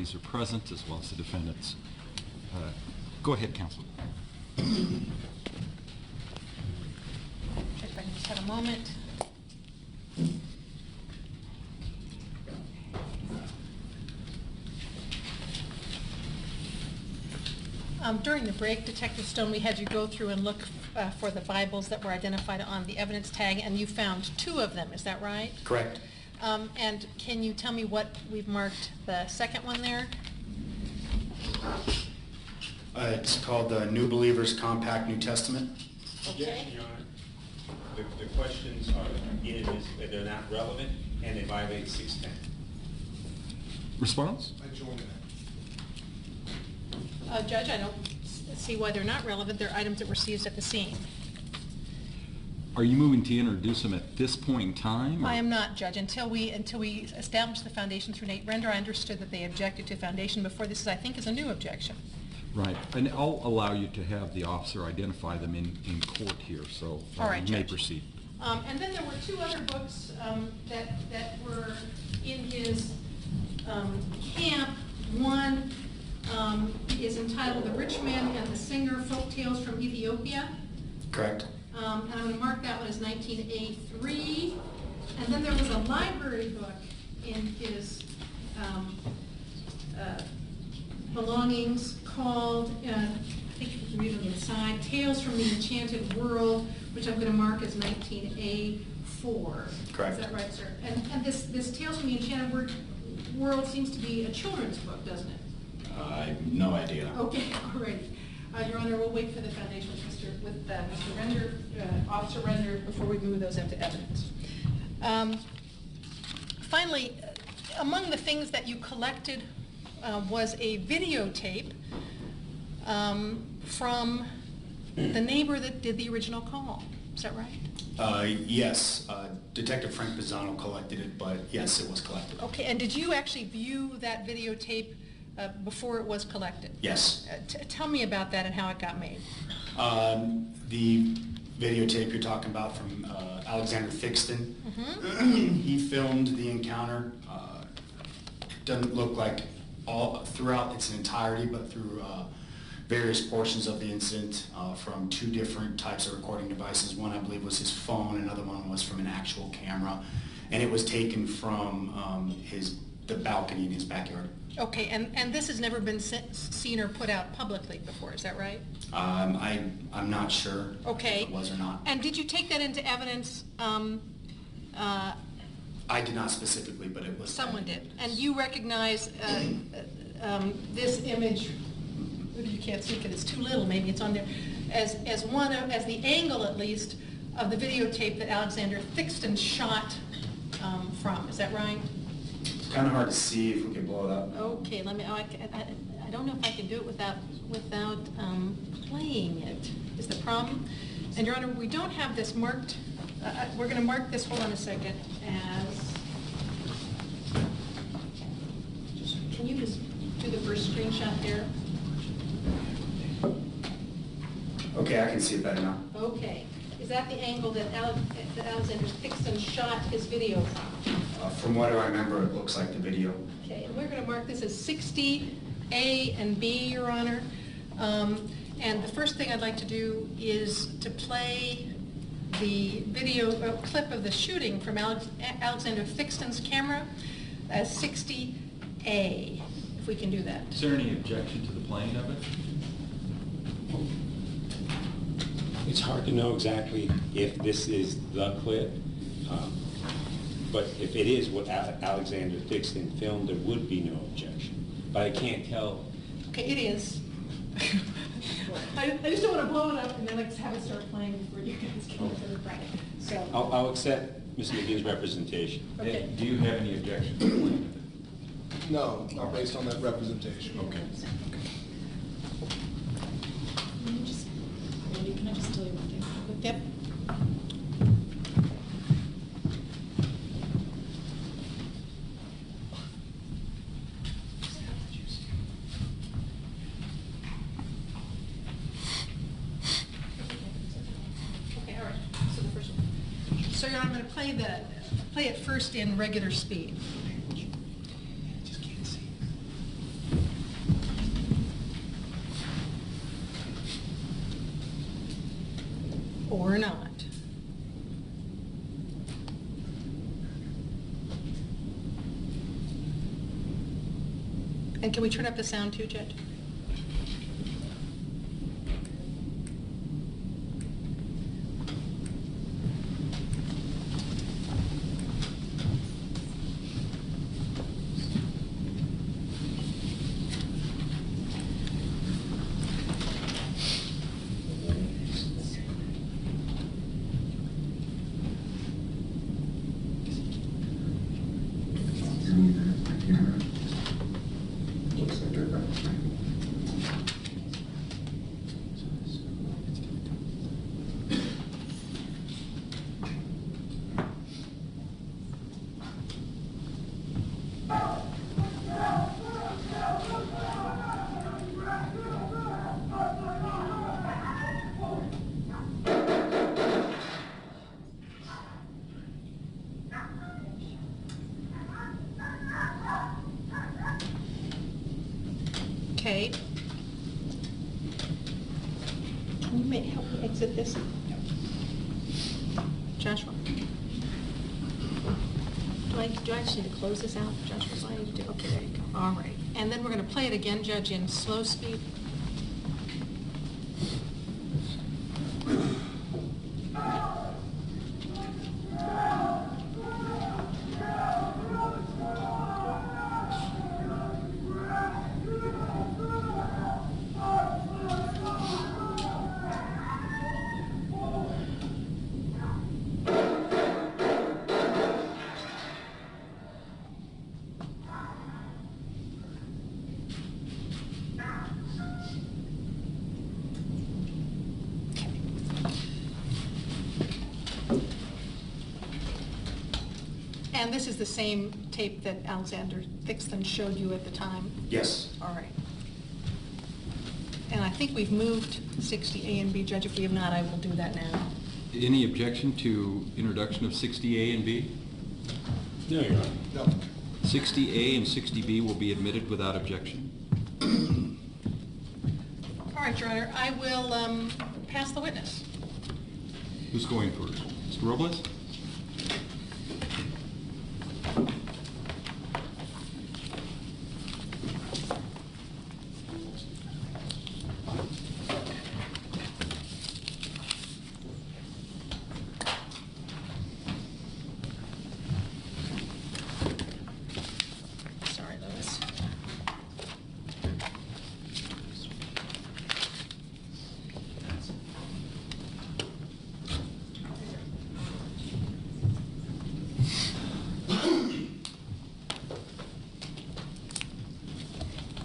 parties are present, as well as the defendants. Go ahead, counsel. If I can just have a moment. During the break, Detective Stone, we had you go through and look for the Bibles that were identified on the evidence tag, and you found 2 of them. Is that right? Correct. And can you tell me what we've marked the second one there? It's called the New Believers Compact New Testament. Okay. Yes, Your Honor. The questions are inadmissible, they're not relevant, and they violate 610. Response? I join that. Judge, I don't see why they're not relevant. They're items that were seized at the scene. Are you moving to introduce them at this point in time? I am not, Judge. Until we established the foundation through Nate Render, I understood that they objected to foundation before. This, I think, is a new objection. Right, and I'll allow you to have the officer identify them in court here, so All right, you may Judge. proceed. And then there were 2 other books that were in his camp. One is entitled The Rich Man and the Singer, Folk Tales from Ethiopia. Correct. And I'm going to mark that one as 19A3. And then there was a library book in his belongings called, I think you can read on the inside, Tales from the Enchanted World, which I'm going to mark as 19A4. Correct. Is that right, sir? And this Tales from the Enchanted World seems to be a children's book, doesn't it? I have no idea. Okay, all right. Your Honor, we'll wait for the foundation with Mr. Render, Officer Render, before we move those into evidence. Finally, among the things that you collected was a videotape from the neighbor that did the original call. Is that right? Yes. Detective Frank Pisano collected it, but yes, it was collected. Okay, and did you actually view that videotape before it was collected? Yes. Tell me about that and how it got made. The videotape you're talking about from Alexander Thixton, he filmed the encounter. It doesn't look like all throughout its entirety, but through various portions of the incident from 2 different types of recording devices. One, I believe, was his phone. Another one was from an actual camera, and it was taken from the balcony in his backyard. Okay, and this has never been seen or put out publicly before, is that right? I'm not sure Okay. if it was or not. And did you take that into evidence? I did not specifically, but it was. Someone did. And you recognize this image, you can't see because it's too little, maybe it's on there, as the angle, at least, of the videotape that Alexander Thixton shot from. Is that right? It's kind of hard to see if we can blow it up. Okay, let me. I don't know if I can do it without playing it. Is the problem? And Your Honor, we don't have this marked. We're going to mark this. Hold on a second. As can you just do the first screenshot there? Okay, I can see it better now. Okay. Is that the angle that Alexander Thixton shot his video from? From what I remember, it looks like the video. Okay, and we're going to mark this as 60A and B, Your Honor. And the first thing I'd like to do is to play the video clip of the shooting from Alexander Thixton's camera as 60A, if we can do that. Is there any objection to the playing of it? It's hard to know exactly if this is the clip, but if it is what Alexander Thixton filmed, there would be no objection. But I can't tell. Okay, it is. I just don't want to blow it up and then have it start playing before you guys get to the right. So I'll accept Mr. McGinn's representation. okay. Do you have any objection to the playing of it? No, not based on that representation. Okay. Can I just tell you one thing? Yep. Okay, all right. So the first one. So I'm going to play it first in regular speed. Just can't see. or not. And can we turn up the sound too, Judge? Okay. Can you help me exit this? Joshua? Do I just need to close this out, Joshua? So I need to do, okay, there you go. All right. And then we're going to play it again, Judge, in slow speed. And this is the same tape that Alexander Thixton showed you at the time? Yes. All right. And I think we've moved 60A and B, Judge. If we have not, I will do that now. Any objection to introduction of 60A and B? No, Your Honor. No. 60A and 60B will be admitted without objection. All right, Your Honor, I will pass the witness. Who's going first? Mr. Robles? Sorry, Lois.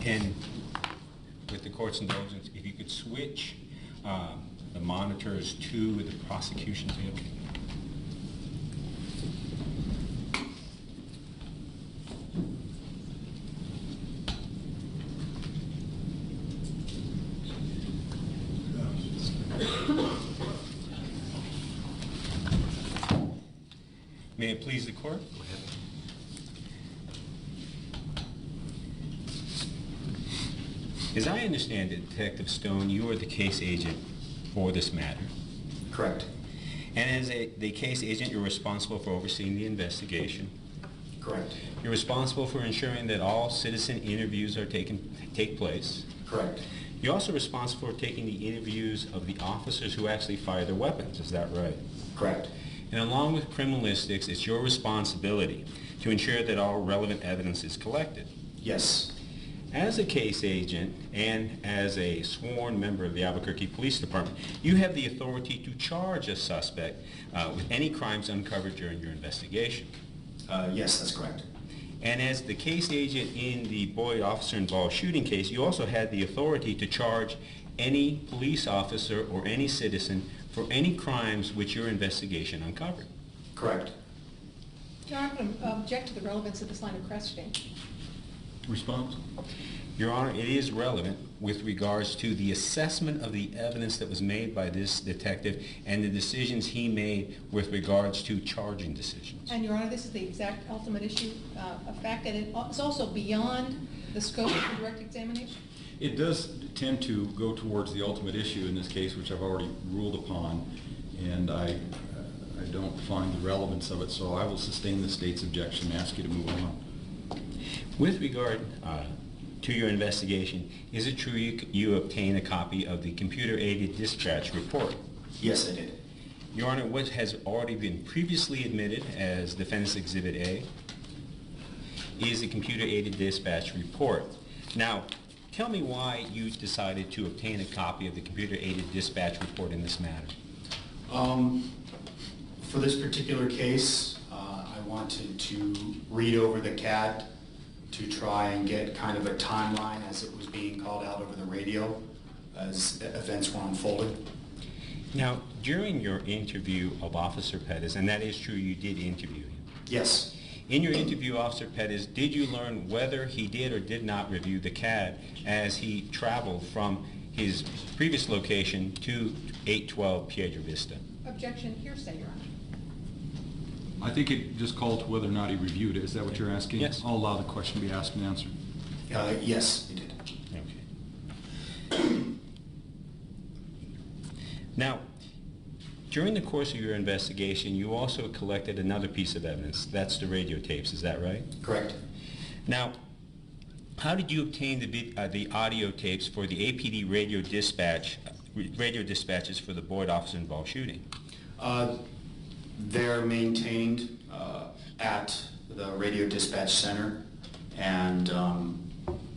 And with the court's indulgence, if you could switch the monitors to the prosecution table. May it please the court? Go ahead. As I understand it, Detective Stone, you are the case agent for this matter. Correct. And as the case agent, you're responsible for overseeing the investigation. Correct. You're responsible for ensuring that all citizen interviews are take place. Correct. You're also responsible for taking the interviews of the officers who actually fire their weapons. Is that right? Correct. And along with criminalistics, it's your responsibility to ensure that all relevant evidence is collected. Yes. As a case agent and as a sworn member of the Albuquerque Police Department, you have the authority to charge a suspect with any crimes uncovered during your investigation. Yes, that's correct. And as the case agent in the Boyd officer-involved shooting case, you also had the authority to charge any police officer or any citizen for any crimes which your investigation uncovered. Correct. Your Honor, I'm going to object to the relevance of this line of questioning. Response? Your Honor, it is relevant with regards to the assessment of the evidence that was made by this detective and the decisions he made with regards to charging decisions. And Your Honor, this is the exact ultimate issue of fact, and it's also beyond the scope of the direct examination? It does tend to go towards the ultimate issue in this case, which I've already ruled upon. and I don't find the relevance of it, so I will sustain the state's objection and ask you to move on. With regard to your investigation, is it true you obtained a copy of the computer-aided dispatch report? Yes, I did. Your Honor, what has already been previously admitted as Defendant's Exhibit A is the computer-aided dispatch report. Now, tell me why you decided to obtain a copy of the computer-aided dispatch report in this matter. For this particular case, I wanted to read over the CAD to try and get kind of a timeline as it was being called out over the radio as events were unfolding. Now, during your interview of Officer Pettis, and that is true, you did interview him. Yes. In your interview, Officer Pettis, did you learn whether he did or did not review the CAD as he traveled from his previous location to 812 Piedra Vista? Objection, hearsay, Your Honor. I think it just called to whether or not he reviewed it. Is that what you're asking? Yes. I'll allow the question to be asked and answered. Yes, it did. Okay. Now, during the course of your investigation, you also collected another piece of evidence. That's the radio tapes, is that right? Correct. Now, how did you obtain the audio tapes for the APD radio dispatches for the Boyd officer-involved shooting? They're maintained at the radio dispatch center and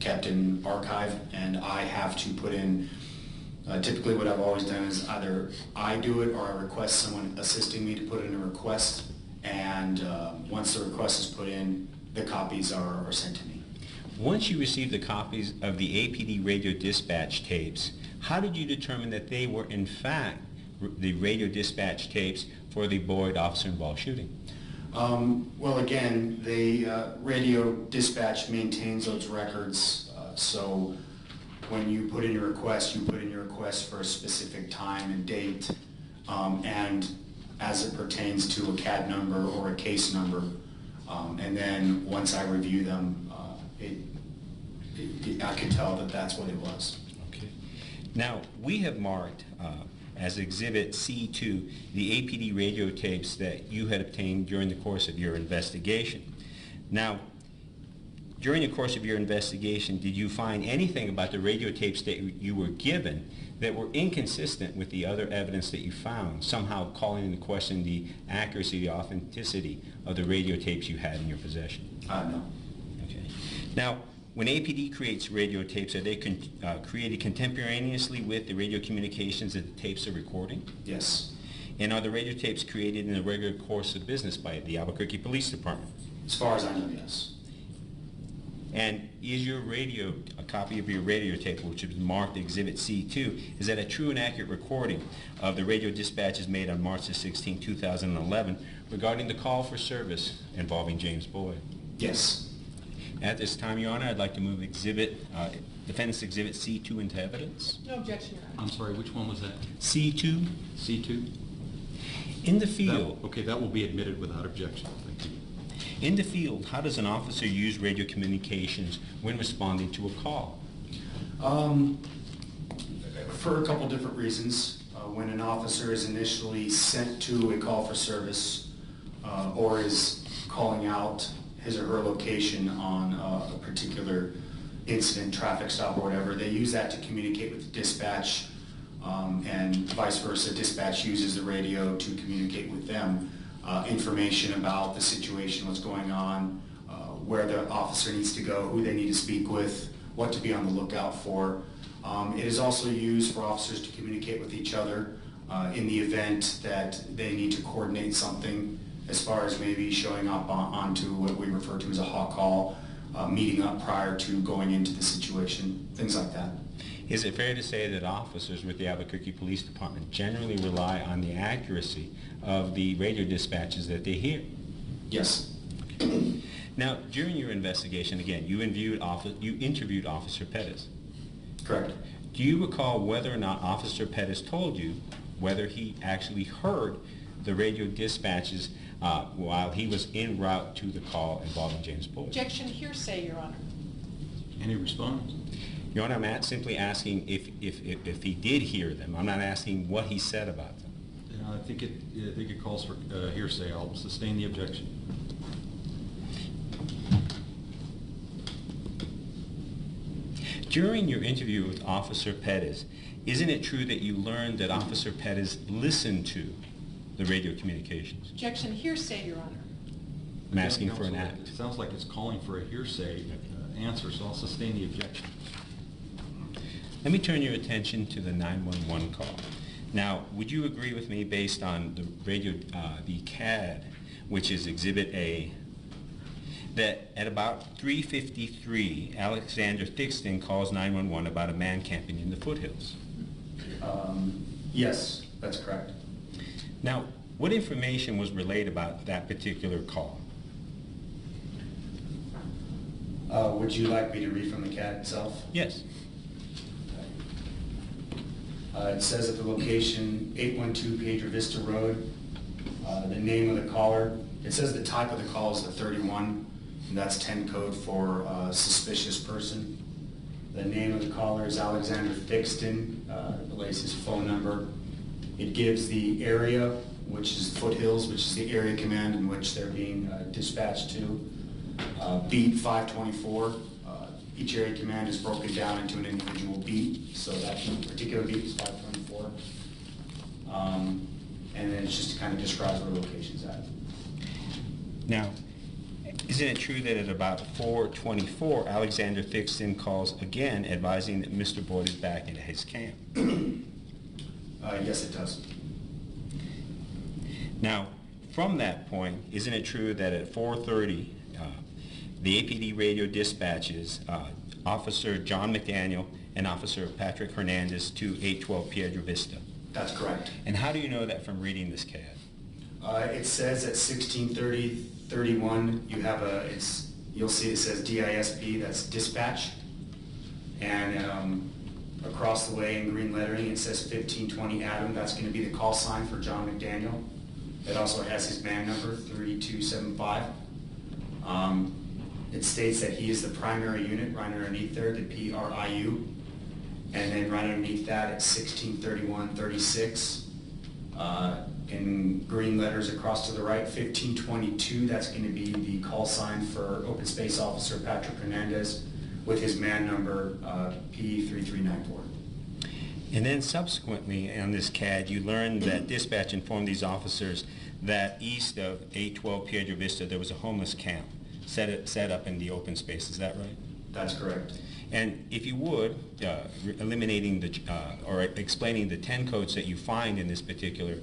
kept in archive, and I have to put in, typically what I've always done is either I do it or I request someone assisting me to put in a request, and once the request is put in, the copies are sent to me. Once you received the copies of the APD radio dispatch tapes, how did you determine that they were in fact the radio dispatch tapes for the Boyd officer-involved shooting? Well, again, the radio dispatch maintains those records, so when you put in your request, you put in your request for a specific time and date, and as it pertains to a CAD number or a case number, and then once I review them, I could tell that that's what it was. Okay. Now, we have marked as Exhibit C2 the APD radio tapes that you had obtained during the course of your investigation. Now, during the course of your investigation, did you find anything about the radio tapes that you were given that were inconsistent with the other evidence that you found, somehow calling into question the accuracy, the authenticity of the radio tapes you had in your possession? No. Okay. Now, when APD creates radio tapes, are they created contemporaneously with the radio communications that the tapes are recording? Yes. And are the radio tapes created in the regular course of business by the Albuquerque Police Department? As far as I know, yes. And is your radio, a copy of your radio tape, which is marked Exhibit C2, is that a true and accurate recording of the radio dispatches made on March 16, 2011 regarding the call for service involving James Boyd? Yes. At this time, Your Honor, I'd like to move Defendant's Exhibit C2 into evidence. No objection, Your Honor. I'm sorry, which one was that? C2. C2? In the field, Okay, that will be admitted without objection. Thank you. in the field, how does an officer use radio communications when responding to a call? For a couple different reasons. When an officer is initially sent to a call for service or is calling out his or her location on a particular incident, traffic stop or whatever, they use that to communicate with dispatch, and vice versa. Dispatch uses the radio to communicate with them information about the situation, what's going on, where the officer needs to go, who they need to speak with, what to be on the lookout for. It is also used for officers to communicate with each other in the event that they need to coordinate something, as far as maybe showing up onto what we refer to as a hot call, meeting up prior to going into the situation, things like that. Is it fair to say that officers with the Albuquerque Police Department generally rely on the accuracy of the radio dispatches that they hear? Yes. Now, during your investigation, again, you interviewed Officer Pettis. Correct. Do you recall whether or not Officer Pettis told you whether he actually heard the radio dispatches while he was en route to the call involving James Boyd? Objection, hearsay, Your Honor. Any response? Your Honor, I'm simply asking if he did hear them. I'm not asking what he said about them. think it calls for hearsay. I'll sustain the objection. During your interview with Officer Pettis, isn't it true that you learned that Officer Pettis listened to the radio communications? Objection, hearsay, Your Honor. I'm asking for Counsel, an act. It sounds like it's calling for a hearsay answer, so I'll sustain the objection. Let me turn your attention to the 911 call. Now, would you agree with me based on the radio, the CAD, which is Exhibit A, that at about 3:53, Alexander Thixton calls 911 about a man camping in the foothills? Yes, that's correct. Now, what information was relayed about that particular call? Would you like me to read from the CAD itself? Yes. It says at the location, 812 Pedro Vista Road, the name of the caller. It says the type of the call is the 31, and that's 10 code for suspicious person. The name of the caller is Alexander Thixton, relays his phone number. It gives the area, which is Foothills, which is the area command in which they're being dispatched to. Beat 524. Each area command is broken down into an individual beat, so that particular beat is 524. And then it's just kind of describes where the location's at. Now, isn't it true that at about 4:24, Alexander Thixton calls again advising that Mr. Boyd is back into his camp? Yes, it does. Now, from that point, isn't it true that at 4:30, the APD radio dispatches Officer John McDaniel and Officer Patrick Hernandez to 812 Piedra Vista? That's correct. And how do you know that from reading this CAD? It says at 16:30:31, you have you'll see it says DISP, that's dispatch. And across the way in green lettering, it says 1520 Adam, that's going to be the call sign for John McDaniel. It also has his man number, 3275. It states that he is the primary unit right underneath there, the PRIU. And then right underneath that, it's 163136. In green letters across to the right, 1522, that's going to be the call sign for Open Space Officer Patrick Hernandez with his man number P3394. And then subsequently on this CAD, you learned that dispatch informed these officers that east of 812 Piedra Vista, there was a homeless camp set up in the open space. Is that right? That's correct. And if you would, eliminating or explaining the 10 codes that you find in this particular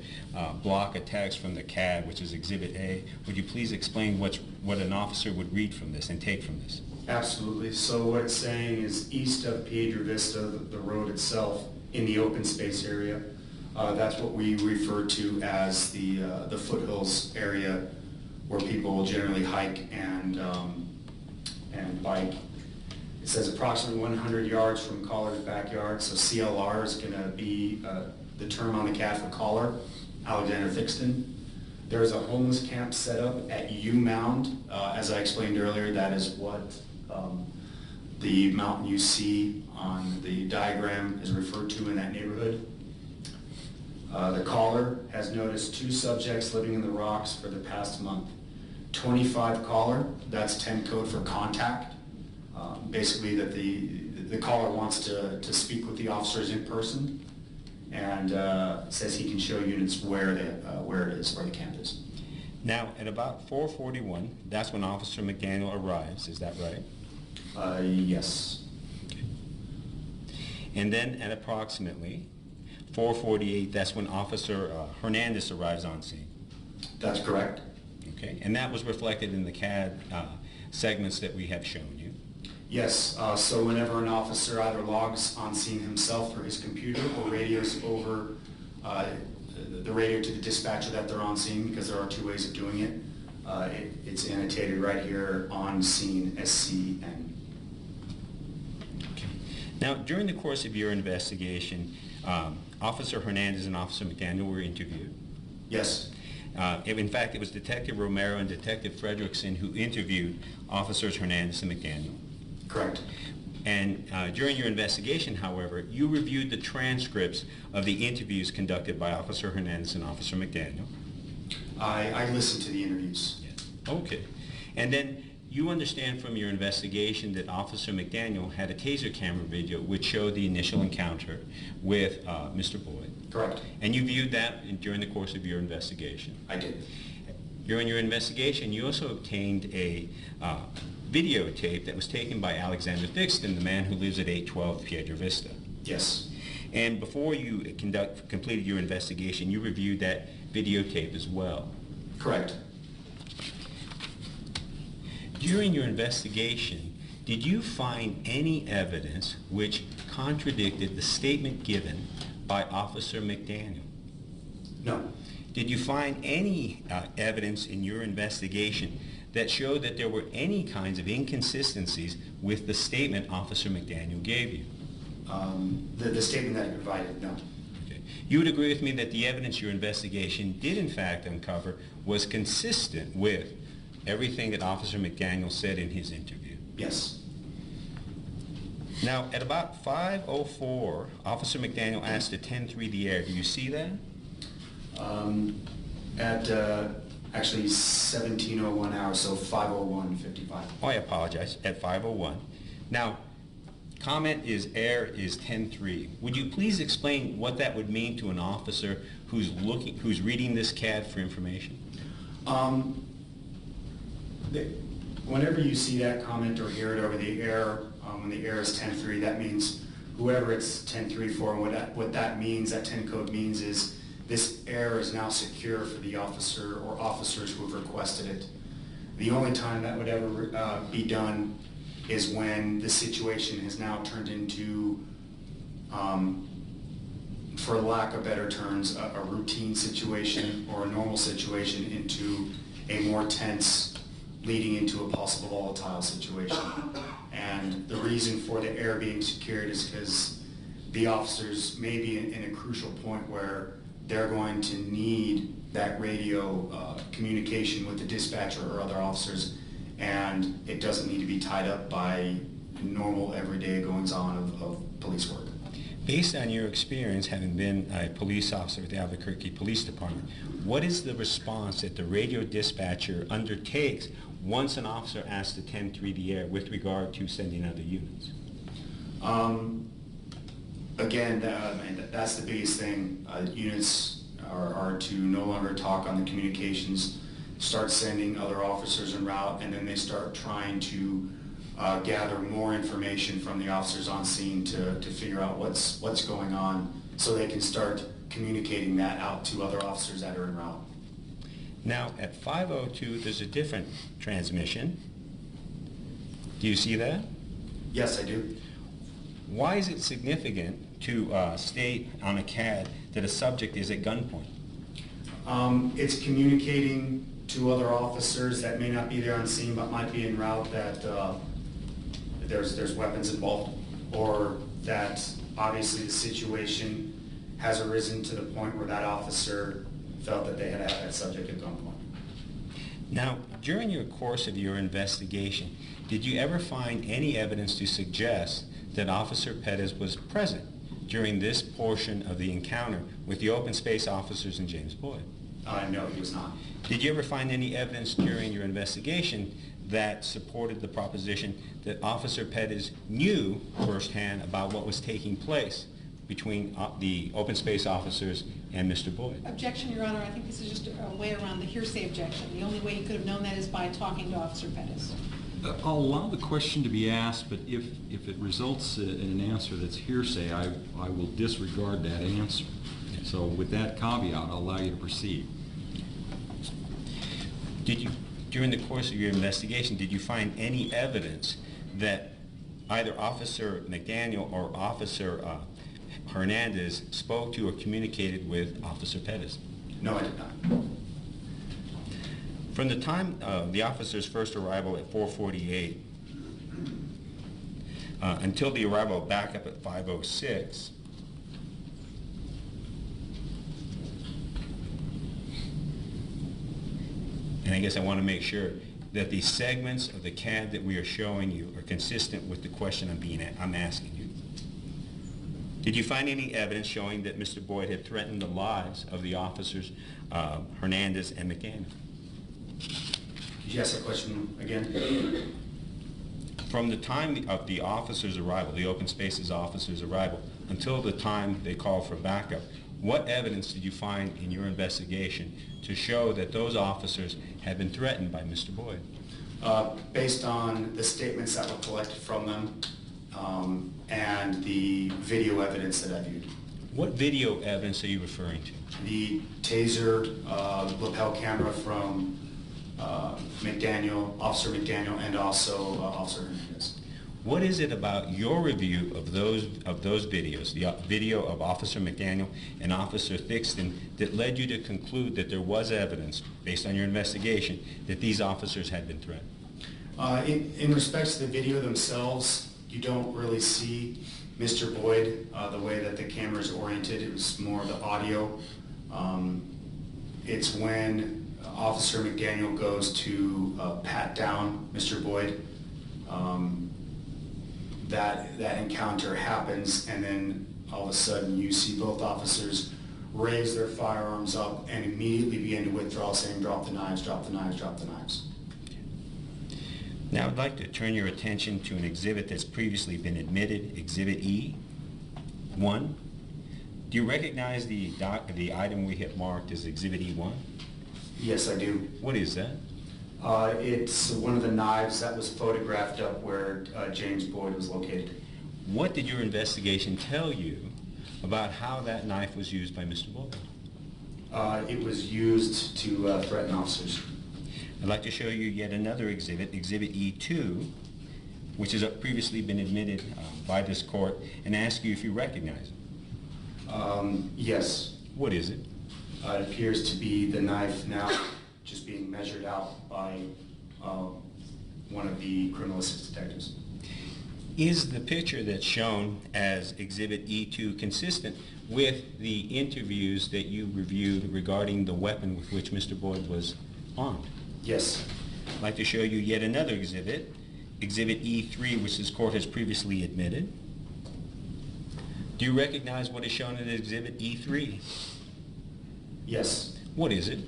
block of text from the CAD, which is Exhibit A, would you please explain what an officer would read from this and take from this? Absolutely. So what it's saying is east of Piedra Vista, the road itself, in the open space area, that's what we refer to as the foothills area, where people will generally hike and bike. It says approximately 100 yards from caller's backyard, so CLR is going to be the term on the CAD for caller, Alexander Thixton. There is a homeless camp set up at U Mound. As I explained earlier, that is what the mountain you see on the diagram is referred to in that neighborhood. The caller has noticed 2 subjects living in the rocks for the past month. 25 caller, that's 10 code for contact. Basically that the caller wants to speak with the officers in person, and says he can show units where it is, where the camp is. Now, at about 4:41, that's when Officer McDaniel arrives. Is that right? Yes. Okay. And then at approximately 4:48, that's when Officer Hernandez arrives on scene. That's correct. Okay, and that was reflected in the CAD segments that we have shown you. Yes, so whenever an officer either logs on scene himself through his computer or radios over the radio to the dispatcher that they're on scene, because there are 2 ways of doing it, it's annotated right here, on scene, SCN. Okay. Now, during the course of your investigation, Officer Hernandez and Officer McDaniel were interviewed. Yes. In fact, it was Detective Romero and Detective Fredrickson who interviewed Officers Hernandez and McDaniel. Correct. And during your investigation, however, you reviewed the transcripts of the interviews conducted by Officer Hernandez and Officer McDaniel. I listened to the interviews. Okay. And then you understand from your investigation that Officer McDaniel had a taser camera video which showed the initial encounter with Mr. Boyd. Correct. And you viewed that during the course of your investigation. I did. During your investigation, you also obtained a videotape that was taken by Alexander Thixton, the man who lives at 812 Piedra Vista. Yes. And before you completed your investigation, you reviewed that videotape as well. Correct. During your investigation, did you find any evidence which contradicted the statement given by Officer McDaniel? No. Did you find any evidence in your investigation that showed that there were any kinds of inconsistencies with the statement Officer McDaniel gave you? The statement that I provided, no. Okay. You would agree with me that the evidence your investigation did in fact uncover was consistent with everything that Officer McDaniel said in his interview? Yes. Now, at about 5:04, Officer McDaniel asked a 10-3 the air. Do you see that? At actually 17:01 hours, so 5:01:55. Oh, I apologize. At 5:01. Now, comment is air is 10-3. Would you please explain what that would mean to an officer who's reading this CAD for information? Whenever you see that comment or hear it over the air, when the air is 10-3, that means whoever it's 10-3 for, and what that means, that 10 code means is this air is now secure for the officer or officers who have requested it. The only time that would ever be done is when the situation has now turned into, for lack of better terms, a routine situation or a normal situation into a more tense, leading into a possible volatile situation. And the reason for the air being secured is because the officers may be in a crucial point where they're going to need that radio communication with the dispatcher or other officers, and it doesn't need to be tied up by normal everyday goings-on of police work. Based on your experience having been a police officer with the Albuquerque Police Department, what is the response that the radio dispatcher undertakes once an officer asks the 10-3 the air with regard to sending other units? Again, that's the biggest thing. Units are to no longer talk on the communications, start sending other officers en route, and then they start trying to gather more information from the officers on scene to figure out what's going on so they can start communicating that out to other officers that are en route. Now, at 5:02, there's a different transmission. Do you see that? Yes, I do. Why is it significant to state on a CAD that a subject is at gunpoint? It's communicating to other officers that may not be there on scene but might be en route that there's weapons involved, or that obviously the situation has arisen to the point where that officer felt that they had that subject at gunpoint. Now, during your course of your investigation, did you ever find any evidence to suggest that Officer Pettis was present during this portion of the encounter with the open space officers and James Boyd? No, he was not. Did you ever find any evidence during your investigation that supported the proposition that Officer Pettis knew firsthand about what was taking place between the open space officers and Mr. Boyd? Objection, Your Honor. I think this is just a way around the hearsay objection. The only way you could have known that is by talking to Officer Pettis. I'll allow the question to be asked, but if it results in an answer that's hearsay, I will disregard that answer. So with that caveat, I'll allow you to proceed. Did you, during the course of your investigation, did you find any evidence that either Officer McDaniel or Officer Hernandez spoke to or communicated with Officer Pettis? No, I did not. From the time of the officer's first arrival at 4:48 until the arrival back up at 5:06, and I guess I want to make sure that the segments of the CAD that we are showing you are consistent with the question I'm asking you? Did you find any evidence showing that Mr. Boyd had threatened the lives of the officers Hernandez and McDaniel? Could you ask that question again? From the time of the officers' arrival, the open spaces officers' arrival, until the time they called for backup, what evidence did you find in your investigation to show that those officers had been threatened by Mr. Boyd? Based on the statements that were collected from them and the video evidence that I viewed. What video evidence are you referring to? The taser lapel camera from Officer McDaniel, and also Officer Hernandez. What is it about your review of those videos, the video of Officer McDaniel and Officer Thixton, that led you to conclude that there was evidence, based on your investigation, that these officers had been threatened? In respect to the video themselves, you don't really see Mr. Boyd the way that the camera is oriented. It was more the audio. It's when Officer McDaniel goes to pat down Mr. Boyd, that encounter happens, and then all of a sudden you see both officers raise their firearms up and immediately begin to withdraw, saying, "Drop the knives, drop the knives, drop the knives." Now I'd like to turn your attention to an exhibit that's previously been admitted, Exhibit E1. Do you recognize the item we have marked as Exhibit E1? Yes, I do. What is that? It's one of the knives that was photographed up where James Boyd was located. What did your investigation tell you about how that knife was used by Mr. Boyd? It was used to threaten officers. I'd like to show you yet another exhibit, Exhibit E2, which has previously been admitted by this court, and ask you if you recognize it. Yes. What is it? It appears to be the knife now just being measured out by one of the criminal assist detectives. Is the picture that's shown as Exhibit E2 consistent with the interviews that you reviewed regarding the weapon with which Mr. Boyd was armed? Yes. I'd like to show you yet another exhibit, Exhibit E3, which this court has previously admitted. Do you recognize what is shown in Exhibit E3? Yes. What is it?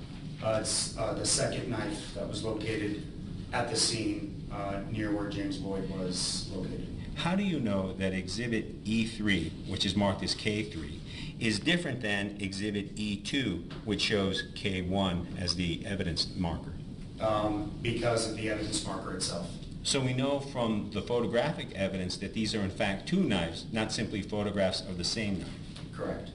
It's the second knife that was located at the scene near where James Boyd was located. How do you know that Exhibit E3, which is marked as K3, is different than Exhibit E2, which shows K1 as the evidence marker? Because of the evidence marker itself. So we know from the photographic evidence that these are in fact two knives, not simply photographs of the same knife. Correct.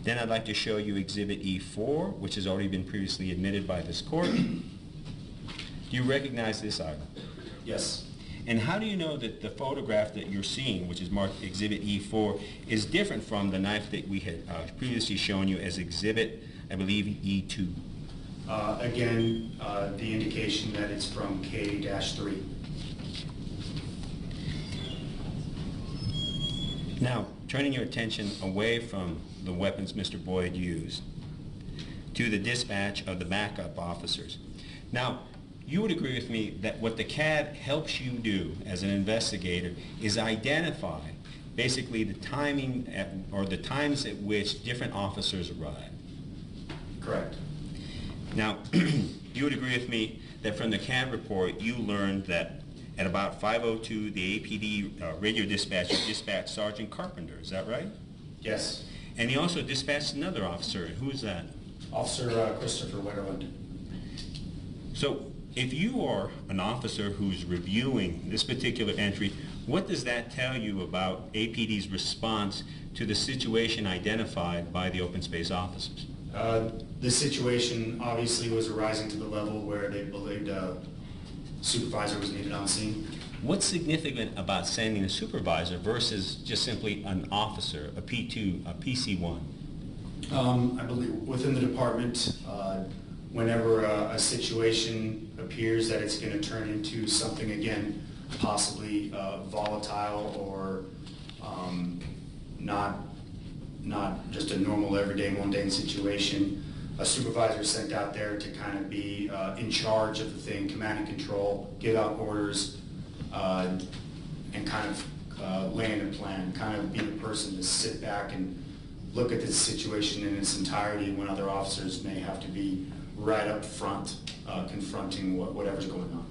Then I'd like to show you Exhibit E4, which has already been previously admitted by this court. Do you recognize this item? Yes. And how do you know that the photograph that you're seeing, which is marked Exhibit E4, is different from the knife that we had previously shown you as Exhibit, I believe, E2? Again, the indication that it's from K-3. Now, turning your attention away from the weapons Mr. Boyd used to the dispatch of the backup officers. Now, you would agree with me that what the CAD helps you do as an investigator is identify basically the timing or the times at which different officers arrive. Correct. Now, you would agree with me that from the CAD report you learned that at about 5:02 the APD radio dispatcher dispatched Sergeant Carpenter, is that right? Yes. And he also dispatched another officer. Who is that? Officer Christopher Wetterland. So if you are an officer who's reviewing this particular entry, what does that tell you about APD's response to the situation identified by the open space officers? The situation obviously was arising to the level where they believed a supervisor was needed on scene. What's significant about sending a supervisor versus just simply an officer, a P2, a PC1? I believe within the department, whenever a situation appears that it's going to turn into something, again, possibly volatile or not just a normal, everyday, mundane situation, a supervisor sent out there to kind of be in charge of the thing, command and control, give out orders, and kind of land a plan, kind of be the person to sit back and look at this situation in its entirety when other officers may have to be right up front confronting whatever's going on.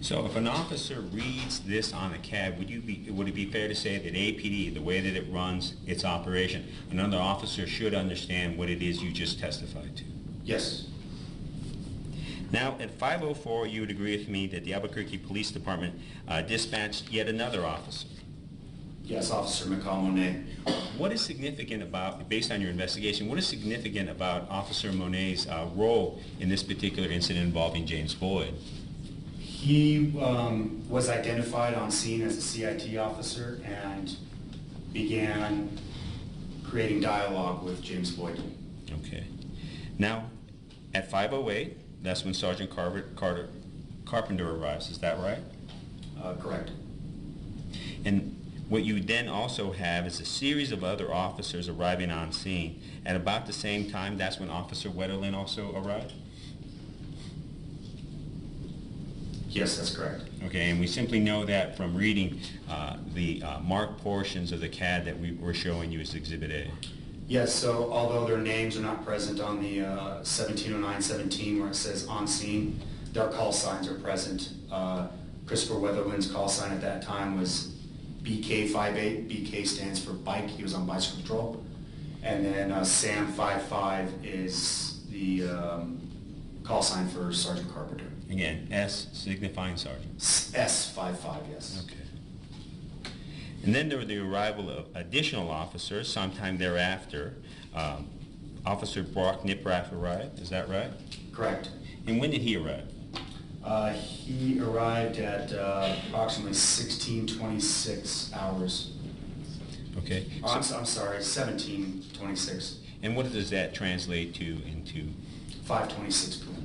So if an officer reads this on a CAD, would it be fair to say that APD, the way that it runs its operation, another officer should understand what it is you just testified to? Yes. Now, at 5:04, you would agree with me that the Albuquerque Police Department dispatched yet another officer. Yes, Officer McCall Monet. What is significant about, based on your investigation, what is significant about Officer Monet's role in this particular incident involving James Boyd? He was identified on scene as a CIT officer and began creating dialogue with James Boyd. Okay. Now, at 5:08, that's when Sergeant Carpenter arrives. Is that right? Correct. And what you then also have is a series of other officers arriving on scene. At about the same time, that's when Officer Wetterlin also arrived? Yes, that's correct. Okay, and we simply know that from reading the marked portions of the CAD that we were showing you as Exhibit A. Yes, so although their names are not present on the 1709-17 where it says on scene, their call signs are present. Christopher Wetherlin's call sign at that time was BK58. BK stands for bike. He was on bicycle patrol. And then Sam 55 is the call sign for Sergeant Carpenter. Again, S signifying sergeant. S55, yes. Okay. And then there were the arrival of additional officers sometime thereafter. Officer Brock Niprath arrived, is that right? Correct. And when did he arrive? He arrived at approximately 16:26 hours. Okay. Oh, I'm sorry, 17:26. And what does that translate to into? 5:26 p.m.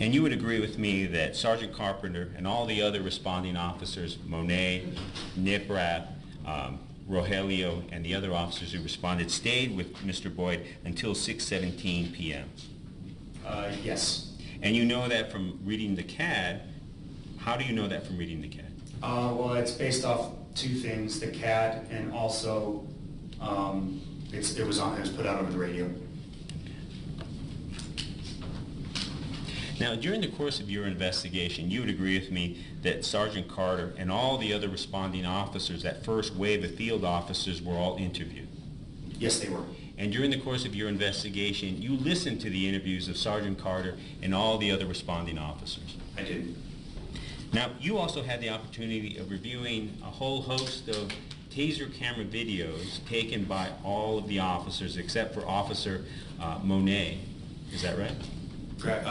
And you would agree with me that Sergeant Carpenter and all the other responding officers, Monet, Niprath, Rogelio, and the other officers who responded, stayed with Mr. Boyd until 6:17 p.m. Yes. And you know that from reading the CAD. How do you know that from reading the CAD? Well, it's based off two things: the CAD and also it was put out over the radio. Now, during the course of your investigation, you would agree with me that Sergeant Carter and all the other responding officers, that first wave of field officers, were all interviewed. Yes, they were. And during the course of your investigation, you listened to the interviews of Sergeant Carter and all the other responding officers. I did. Now, you also had the opportunity of reviewing a whole host of taser camera videos taken by all of the officers except for Officer Monet. Is that right? Correct.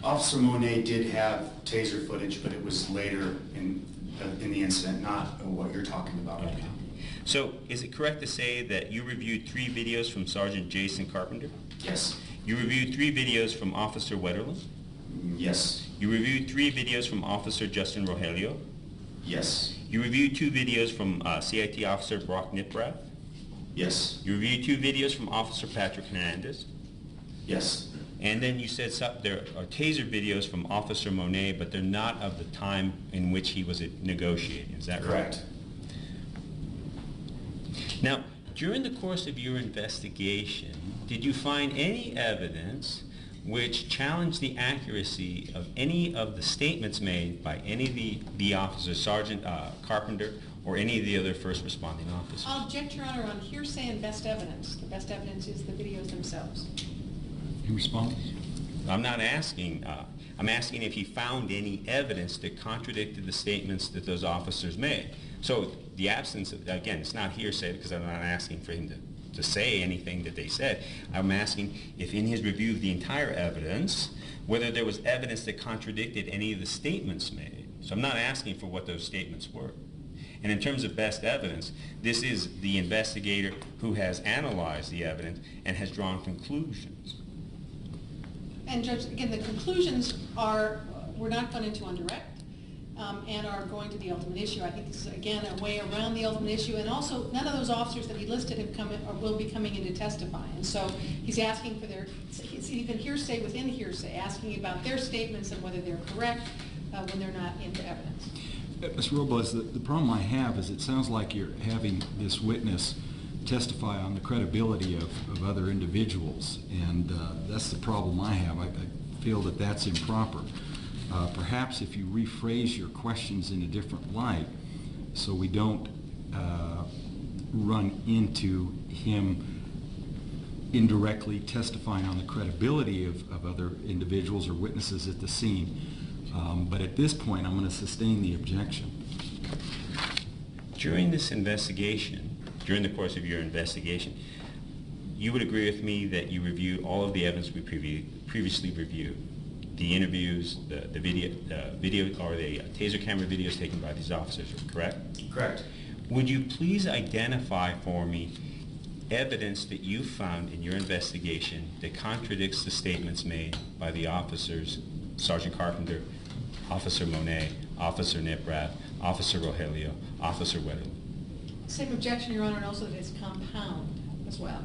Officer Monet did have taser footage, but it was later in the incident, not what you're talking about right now. So, is it correct to say that you reviewed 3 videos from Sergeant Jason Carpenter? Yes. You reviewed 3 videos from Officer Wetterlin? Yes. You reviewed 3 videos from Officer Justin Rogelio? Yes. You reviewed 2 videos from CIT Officer Brock Niprath? Yes. You reviewed 2 videos from Officer Patrick Hernandez? Yes. And then you said there are taser videos from Officer Monet, but they're not of the time in which he was negotiating. Is that Correct. Now, during the course of your investigation, did you find any evidence which challenged the accuracy of any of the statements made by any of the officers, Sergeant Carpenter, or any of the other first responding officers? I'll object, Your Honor, on hearsay and best evidence. The best evidence is the videos themselves. In response? I'm not asking, I'm asking if he found any evidence that contradicted the statements that those officers made. So the absence of, again, it's not hearsay because I'm not asking for him to say anything that they said. I'm asking if in his review of the entire evidence, whether there was evidence that contradicted any of the statements made. So I'm not asking for what those statements were. And in terms of best evidence, this is the investigator who has analyzed the evidence and has drawn conclusions. And Judge, again, the conclusions were not gone into on direct. and are going to the ultimate issue. I think this is, again, a way around the ultimate issue, and also, none of those officers that he listed have come in, or will be coming in to testify. And so he's asking for it's even hearsay within hearsay, asking about their statements and whether they're correct when they're not into evidence. Mr. Robles, the problem I have is it sounds like you're having this witness testify on the credibility of other individuals, and that's the problem I have. I feel that that's improper. Perhaps if you rephrase your questions in a different light so we don't run into him indirectly testifying on the credibility of other individuals or witnesses at the scene. But at this point, I'm going to sustain the objection. During this investigation, during the course of your investigation, you would agree with me that you reviewed all of the evidence we previously reviewed. The interviews, the video, or the taser camera videos taken by these officers, correct? Correct. Would you please identify for me evidence that you found in your investigation that contradicts the statements made by the officers, Sergeant Carpenter, Officer Monet, Officer Niprath, Officer Rogelio, Officer Weatherly? Same objection, Your Honor, and also that it's compound as well.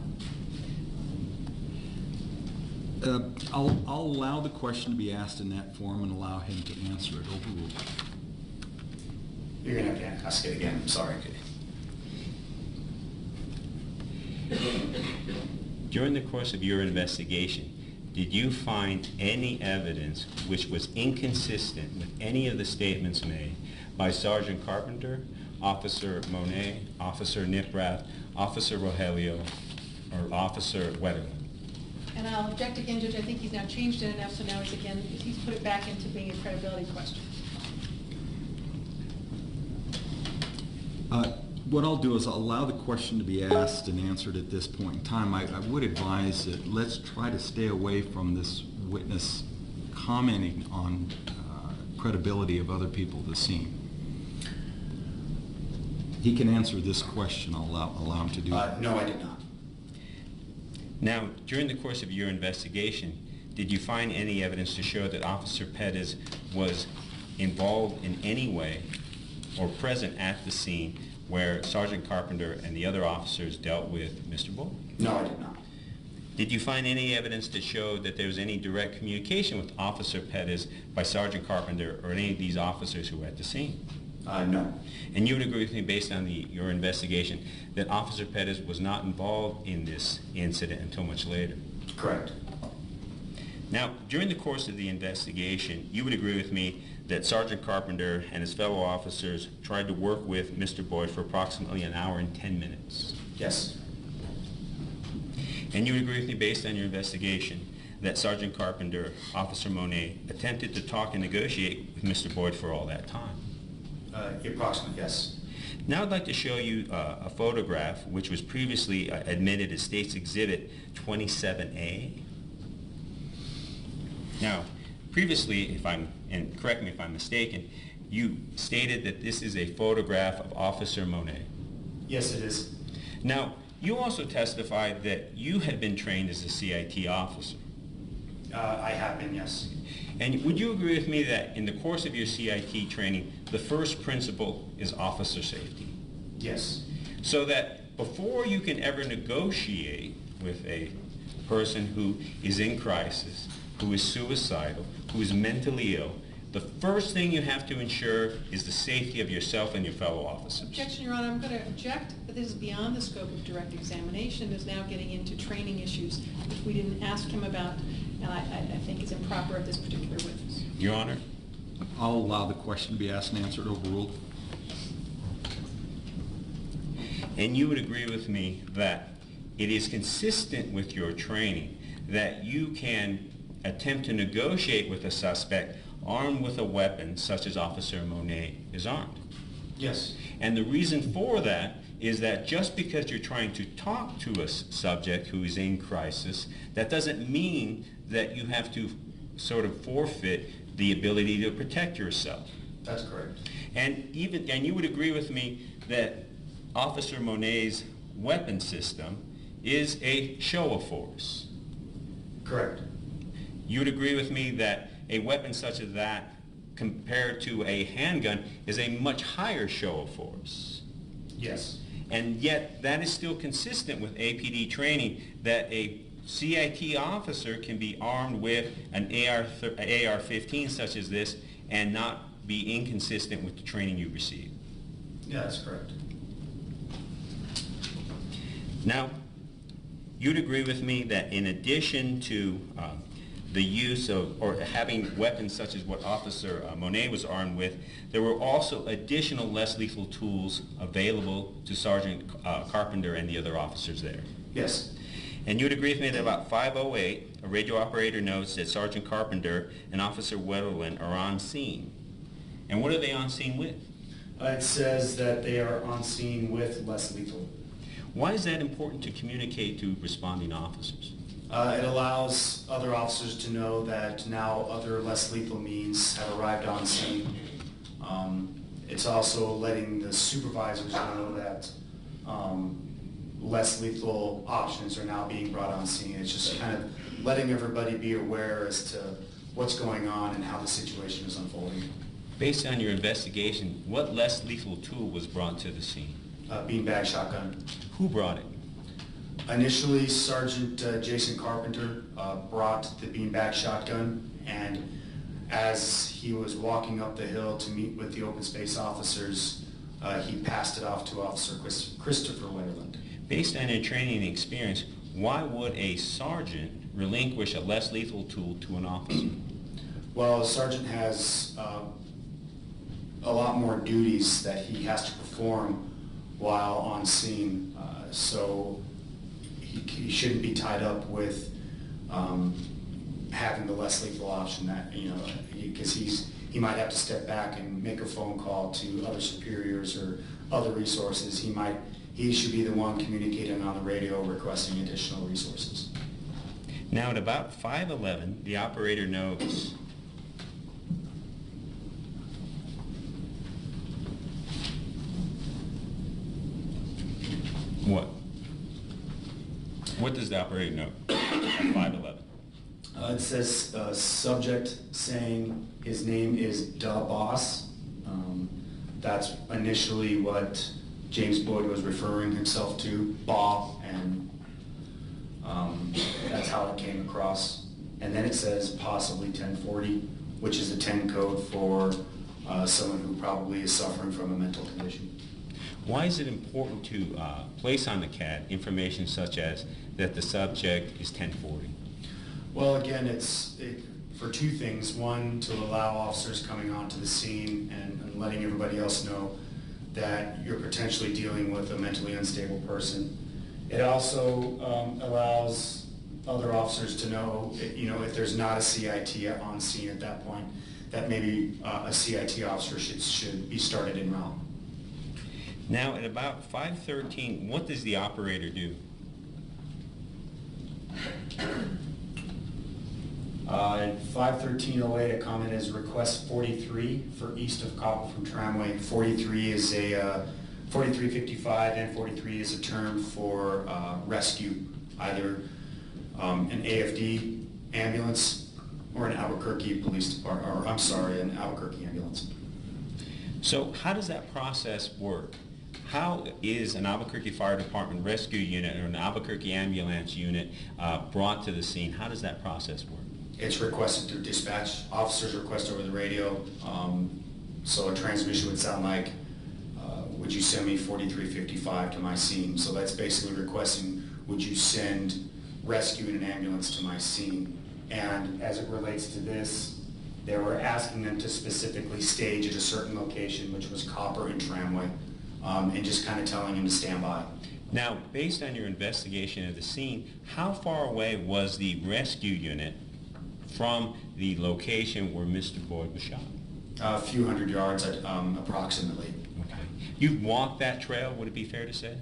I'll allow the question to be asked in that form and allow him to answer it. Overruled. You're going to have to ask it again. I'm sorry. During the course of your investigation, did you find any evidence which was inconsistent with any of the statements made by Sergeant Carpenter, Officer Monet, Officer Niprath, Officer Rogelio, or Officer Weatherly? And I'll object again, Judge. I think he's now changed it enough, so now he's put it back into being a credibility question. What I'll do is I'll allow the question to be asked and answered at this point in time. I would advise that let's try to stay away from this witness commenting on credibility of other people at the scene. He can answer this question. I'll allow him to do that. No, I did not. Now, during the course of your investigation, did you find any evidence to show that Officer Pettis was involved in any way or present at the scene where Sergeant Carpenter and the other officers dealt with Mr. Bull? No, I did not. Did you find any evidence to show that there was any direct communication with Officer Pettis by Sergeant Carpenter or any of these officers who were at the scene? No. And you would agree with me, based on your investigation, that Officer Pettis was not involved in this incident until much later? Correct. Now, during the course of the investigation, you would agree with me that Sergeant Carpenter and his fellow officers tried to work with Mr. Boyd for approximately an hour and 10 minutes. Yes. And you would agree with me, based on your investigation, that Sergeant Carpenter, Officer Monet, attempted to talk and negotiate with Mr. Boyd for all that time? Approximately, yes. Now I'd like to show you a photograph which was previously admitted as State's Exhibit 27A. Now, previously, and correct me if I'm mistaken, you stated that this is a photograph of Officer Monet. Yes, it is. Now, you also testified that you had been trained as a CIT officer. I have been, yes. And would you agree with me that in the course of your CIT training, the first principle is officer safety? Yes. So that before you can ever negotiate with a person who is in crisis, who is suicidal, who is mentally ill, the first thing you have to ensure is the safety of yourself and your fellow officers. Objection, Your Honor. I'm going to object that this is beyond the scope of direct examination. Is now getting into training issues, which we didn't ask him about, and I think is improper of this particular witness. Your Honor? I'll allow the question to be asked and answered. Overruled. And you would agree with me that it is consistent with your training that you can attempt to negotiate with a suspect armed with a weapon such as Officer Monet is armed? Yes. And the reason for that is that just because you're trying to talk to a subject who is in crisis, that doesn't mean that you have to sort of forfeit the ability to protect yourself. That's correct. And you would agree with me that Officer Monet's weapon system is a show of force. Correct. You would agree with me that a weapon such as that compared to a handgun is a much higher show of force. Yes. And yet that is still consistent with APD training that a CIT officer can be armed with an AR-15 such as this and not be inconsistent with the training you received. Yeah, that's correct. Now, you'd agree with me that in addition to the use of, or having weapons such as what Officer Monet was armed with, there were also additional less lethal tools available to Sergeant Carpenter and the other officers there. Yes. And you'd agree with me that about 5:08, a radio operator notes that Sergeant Carpenter and Officer Wetterland are on scene. And what are they on scene with? It says that they are on scene with less lethal. Why is that important to communicate to responding officers? It allows other officers to know that now other less lethal means have arrived on scene. It's also letting the supervisors know that less lethal options are now being brought on scene. It's just kind of letting everybody be aware as to what's going on and how the situation is unfolding. Based on your investigation, what less lethal tool was brought to the scene? Beanbag shotgun. Who brought it? Initially, Sergeant Jason Carpenter brought the beanbag shotgun, and as he was walking up the hill to meet with the open space officers, he passed it off to Officer Christopher Wetterland. Based on your training and experience, why would a sergeant relinquish a less lethal tool to an officer? Well, a sergeant has a lot more duties that he has to perform while on scene, so he shouldn't be tied up with having the less lethal option, that, you know, because he might have to step back and make a phone call to other superiors or other resources. He should be the one communicating on the radio requesting additional resources. Now at about 5:11, the operator notes what? What does the operator note at 5:11? It says subject saying his name is Da Boss. That's initially what James Boyd was referring himself to, Bob, and that's how it came across. And then it says possibly 1040, which is a 10 code for someone who probably is suffering from a mental condition. Why is it important to place on the CAD information such as that the subject is 1040? Well, again, it's for two things. One, to allow officers coming onto the scene and letting everybody else know that you're potentially dealing with a mentally unstable person. It also allows other officers to know, you know, if there's not a CIT on scene at that point, that maybe a CIT officer should be started en route. Now at about 5:13, what does the operator do? At 5:13:08, a comment is request 43 for east of Copper from Tramway. 43 is a 4355, and 43 is a term for rescue, either an AFD ambulance or an Albuquerque police department, or I'm sorry, an Albuquerque ambulance. So how does that process work? How is an Albuquerque Fire Department rescue unit or an Albuquerque ambulance unit brought to the scene? How does that process work? It's requested through dispatch. Officers request over the radio. So a transmission would sound like, would you send me 4355 to my scene? So that's basically requesting, would you send rescue in an ambulance to my scene? And as it relates to this, they were asking them to specifically stage at a certain location, which was Copper and Tramway, and just kind of telling them to stand by. Now, based on your investigation of the scene, how far away was the rescue unit from the location where Mr. Boyd was shot? A few hundred yards, approximately. Okay. You've walked that trail, would it be fair to say?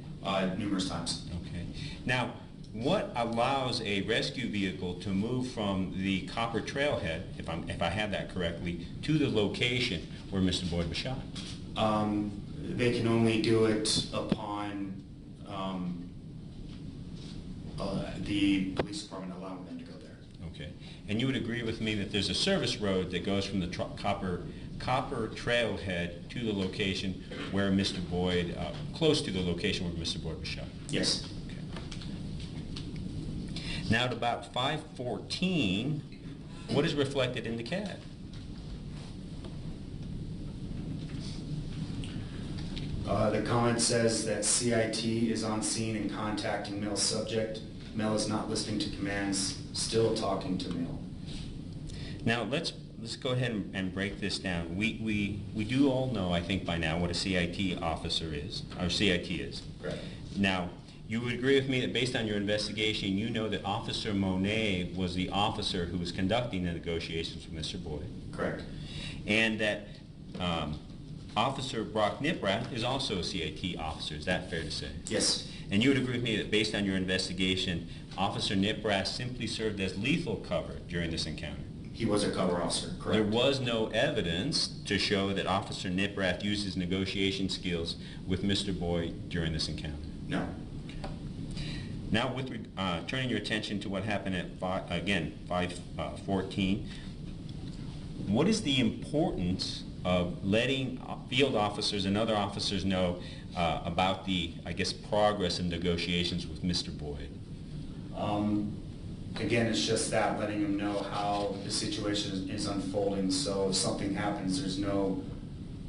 Numerous times. Okay. Now, what allows a rescue vehicle to move from the Copper trailhead, if I have that correctly, to the location where Mr. Boyd was shot? They can only do it upon the police department allowing them to go there. Okay. And you would agree with me that there's a service road that goes from the Copper copper trailhead to the location where Mr. Boyd, close to the location where Mr. Boyd was shot. Yes. Now at about 5:14, what is reflected in the CAD? The comment says that CIT is on scene and contacting Mel's subject. Mel is not listening to commands, still talking to Mel. Now let's go ahead and break this down. We do all know, I think by now, what a CIT officer is, or CIT is. Correct. Now, you would agree with me that based on your investigation, you know that Officer Monet was the officer who was conducting the negotiations with Mr. Boyd. Correct. And that Officer Brock Niprath is also a CIT officer. Is that fair to say? Yes. And you would agree with me that based on your investigation, Officer Niprath simply served as lethal cover during this encounter? He was a cover officer, correct. There was no evidence to show that Officer Niprath used his negotiation skills with Mr. Boyd during this encounter? No. Now, with turning your attention to what happened at 5:14, what is the importance of letting field officers and other officers know about the, I guess, progress in negotiations with Mr. Boyd? Again, it's just that, letting them know how the situation is unfolding, so if something happens, there's no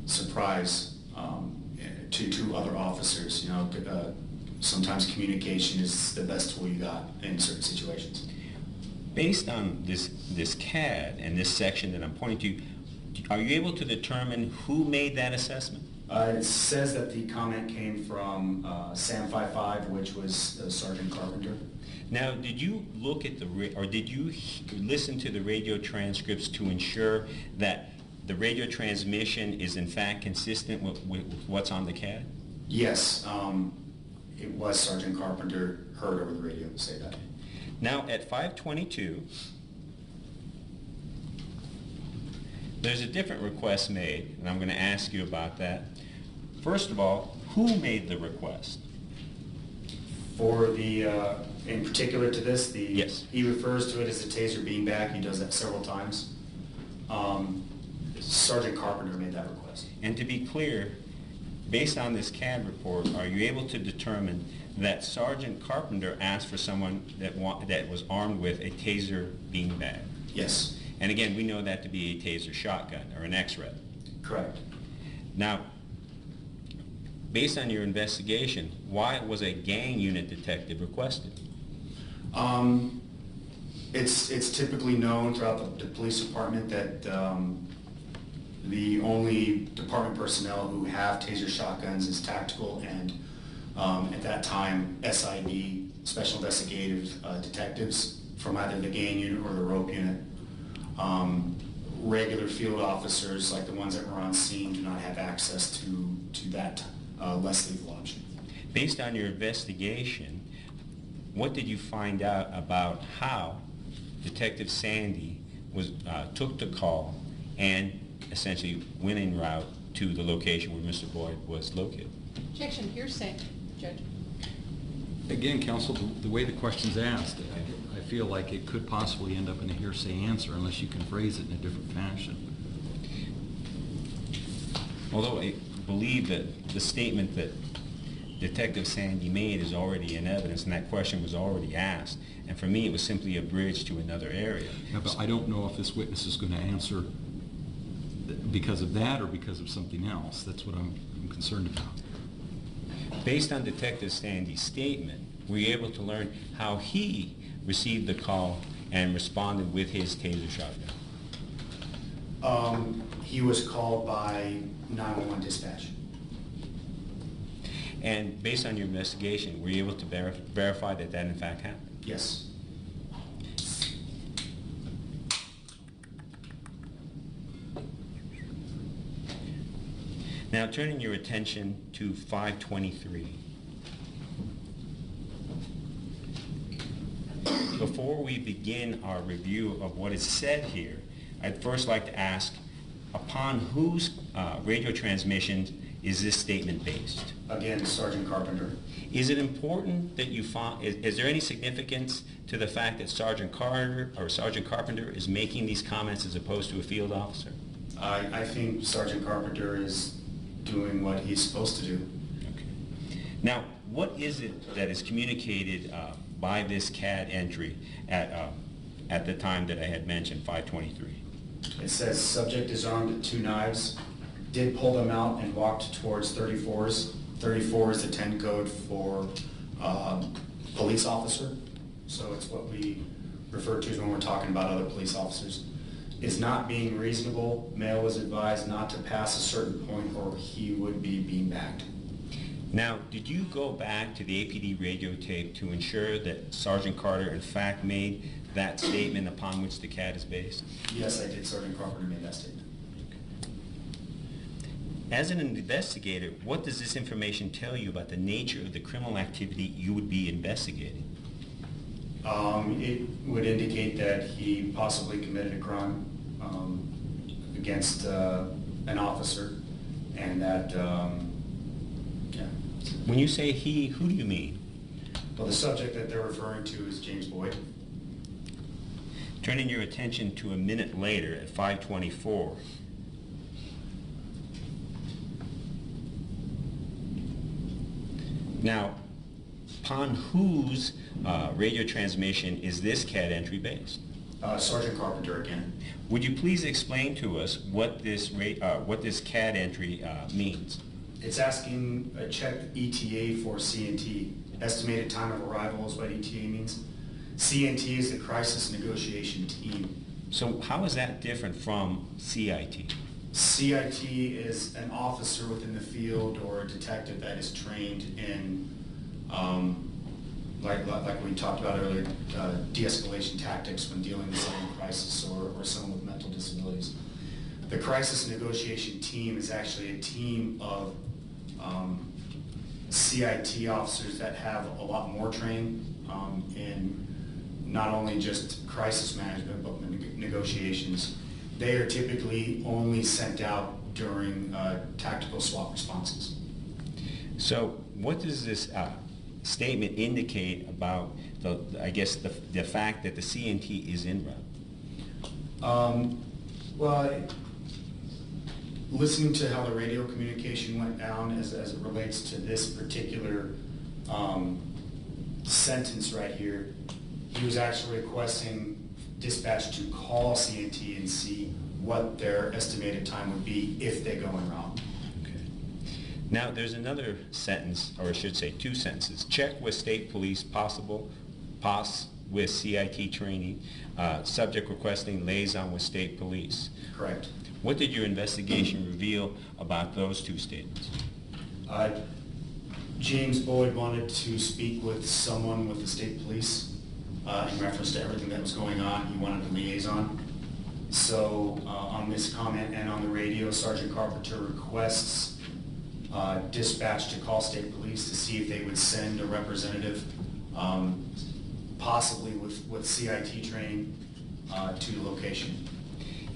surprise to other officers. You know, sometimes communication is the best tool you got in certain situations. Based on this CAD and this section that I'm pointing to, are you able to determine who made that assessment? It says that the comment came from Sam 55, which was Sergeant Carpenter. Now, did you look at did you listen to the radio transcripts to ensure that the radio transmission is in fact consistent with what's on the CAD? Yes, it was Sergeant Carpenter, heard over the radio say that. Now, at 5:22, there's a different request made, and I'm going to ask you about that. First of all, who made the request? For the, in particular to this, Yes. he refers to it as a taser beanbag. He does that several times. Sergeant Carpenter made that request. And to be clear, based on this CAD report, are you able to determine that Sergeant Carpenter asked for someone that was armed with a taser beanbag? Yes. And again, we know that to be a taser shotgun or an X-Ray. Correct. Now, based on your investigation, why was a gang unit detective requested? It's typically known throughout the police department that the only department personnel who have taser shotguns is tactical and at that time SID, Special Investigative Detectives from either the gang unit or the rope unit. Regular field officers, like the ones that were on scene, do not have access to that less lethal option. Based on your investigation, what did you find out about how Detective Sandy took the call and essentially went en route to the location where Mr. Boyd was located? Objection, hearsay, Judge. Again, counsel, the way the question's asked, I feel like it could possibly end up in a hearsay answer unless you can phrase it in a different fashion. Although I believe that the statement that Detective Sandy made is already in evidence, and that question was already asked, and for me it was simply a bridge to another area. Yeah, but I don't know if this witness is going to answer because of that or because of something else. That's what I'm concerned about. Based on Detective Sandy's statement, were you able to learn how he received the call and responded with his taser shotgun? He was called by 911 dispatch. And based on your investigation, were you able to verify that that in fact happened? Yes. Now turning your attention to 5:23. Before we begin our review of what is said here, I'd first like to ask, upon whose radio transmission is this statement based? Again, Sergeant Carpenter. Is it important that you find, is there any significance to the fact that Sergeant Carpenter is making these comments as opposed to a field officer? I think Sergeant Carpenter is doing what he's supposed to do. Okay. Now, what is it that is communicated by this CAD entry at the time that I had mentioned, 5:23? It says, subject is armed with 2 knives, did pull them out and walked towards 34s. 34 is the 10 code for police officer, so it's what we refer to when we're talking about other police officers. Is not being reasonable, male was advised not to pass a certain point or he would be beanbagged. Now, did you go back to the APD radio tape to ensure that Sergeant Carter in fact made that statement upon which the CAD is based? Yes, I did. Sergeant Carpenter made that statement. As an investigator, what does this information tell you about the nature of the criminal activity you would be investigating? It would indicate that he possibly committed a crime against an officer, and that, yeah. When you say he, who do you mean? Well, the subject that they're referring to is James Boyd. Turning your attention to a minute later at 5:24. Now, upon whose radio transmission is this CAD entry based? Sergeant Carpenter again. Would you please explain to us what this CAD entry means? It's asking a check ETA for CNT. Estimated time of arrival is what ETA means. CNT is the Crisis Negotiation Team. So how is that different from CIT? CIT is an officer within the field or a detective that is trained in, like we talked about earlier, de-escalation tactics when dealing with someone in crisis or someone with mental disabilities. The Crisis Negotiation Team is actually a team of CIT officers that have a lot more training in not only just crisis management, but negotiations. They are typically only sent out during tactical SWAT responses. So what does this statement indicate about the fact that the CNT is en route? Well, listening to how the radio communication went down as it relates to this particular sentence right here, he was actually requesting dispatch to call CNT and see what their estimated time would be if they go en route. Okay. Now, there's another sentence, or I should say 2 sentences. Check with state police POS with CIT training, subject requesting liaison with state police. Correct. What did your investigation reveal about those 2 statements? James Boyd wanted to speak with someone with the state police in reference to everything that was going on. He wanted a liaison. So on this comment and on the radio, Sergeant Carpenter requests dispatch to call state police to see if they would send a representative, possibly with CIT training, to the location.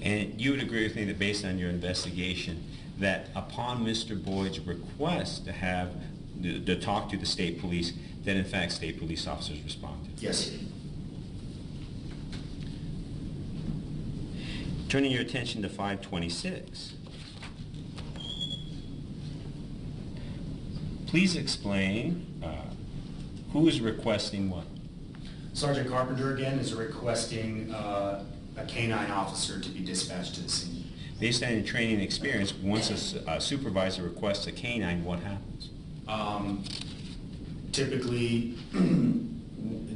And you would agree with me that based on your investigation, that upon Mr. Boyd's request to talk to the state police, that in fact state police officers responded? Yes. Turning your attention to 5:26. Please explain who is requesting what? Sergeant Carpenter again is requesting a canine officer to be dispatched to the scene. Based on your training and experience, once a supervisor requests a canine, what happens? Typically,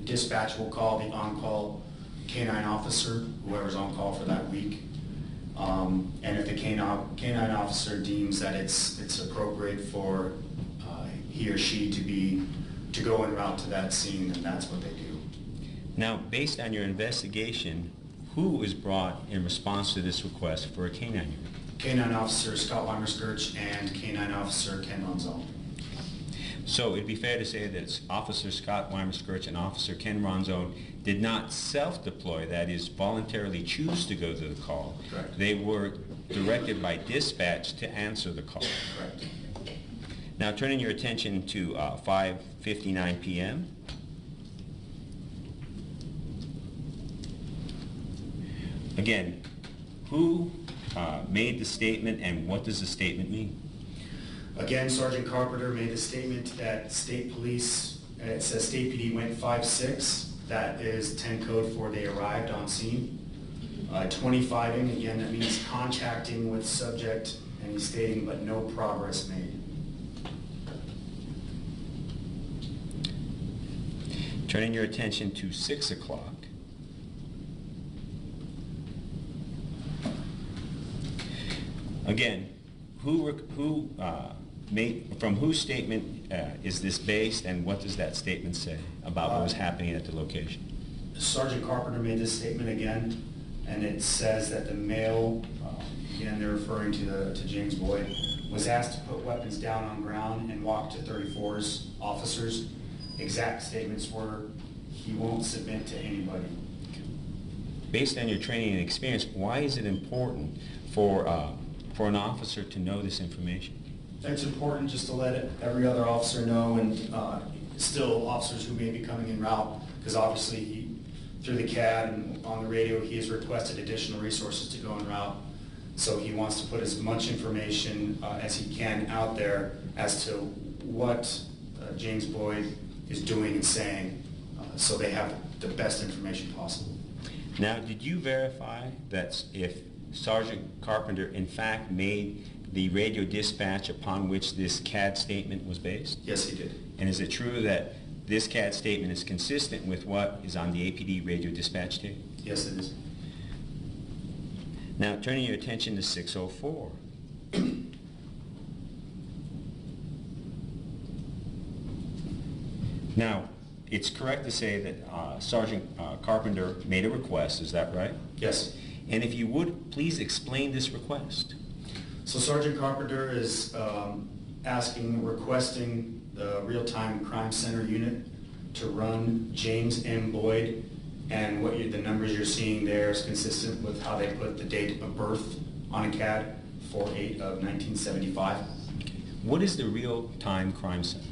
dispatch will call the on-call canine officer, whoever's on call for that week. And if the canine officer deems that it's appropriate for he or she to go en route to that scene, then that's what they do. Now, based on your investigation, who is brought in response to this request for a canine unit? Canine officer Scott Weimerskirch and canine officer Ken Ronzone. So it'd be fair to say that Officer Scott Weimerskirch and Officer Ken Ronzone did not self-deploy, that is, voluntarily choose to go to the call. Correct. They were directed by dispatch to answer the call. Correct. Now, turning your attention to 5:59 p.m. Again, who made the statement, and what does the statement mean? Again, Sergeant Carpenter made the statement that state police, it says state PD went 5-6. That is 10 code for they arrived on scene. 25ing, again, that means contacting with subject, and he's stating, but no progress made. Turning your attention to 6 o'clock. Again, from whose statement is this based, and what does that statement say about what was happening at the location? Sergeant Carpenter made this statement again, and it says that the male, again, they're referring to James Boyd, was asked to put weapons down on ground and walk to 34's officers. Exact statements were, he won't submit to anybody. Based on your training and experience, why is it important for an officer to know this information? It's important just to let every other officer know, and still officers who may be coming en route, because obviously through the CAD and on the radio, he has requested additional resources to go en route. So he wants to put as much information as he can out there as to what James Boyd is doing and saying, so they have the best information possible. Now, did you verify that if Sergeant Carpenter in fact made the radio dispatch upon which this CAD statement was based? Yes, he did. And is it true that this CAD statement is consistent with what is on the APD radio dispatch tape? Yes, it is. Now, turning your attention to 604. Now, it's correct to say that Sergeant Carpenter made a request, is that right? Yes. And if you would, please explain this request. So Sergeant Carpenter is requesting the Real-Time Crime Center unit to run James M. Boyd, and the numbers you're seeing there is consistent with how they put the date of birth on a CAD, 4/8 of 1975. What is the Real-Time Crime Center?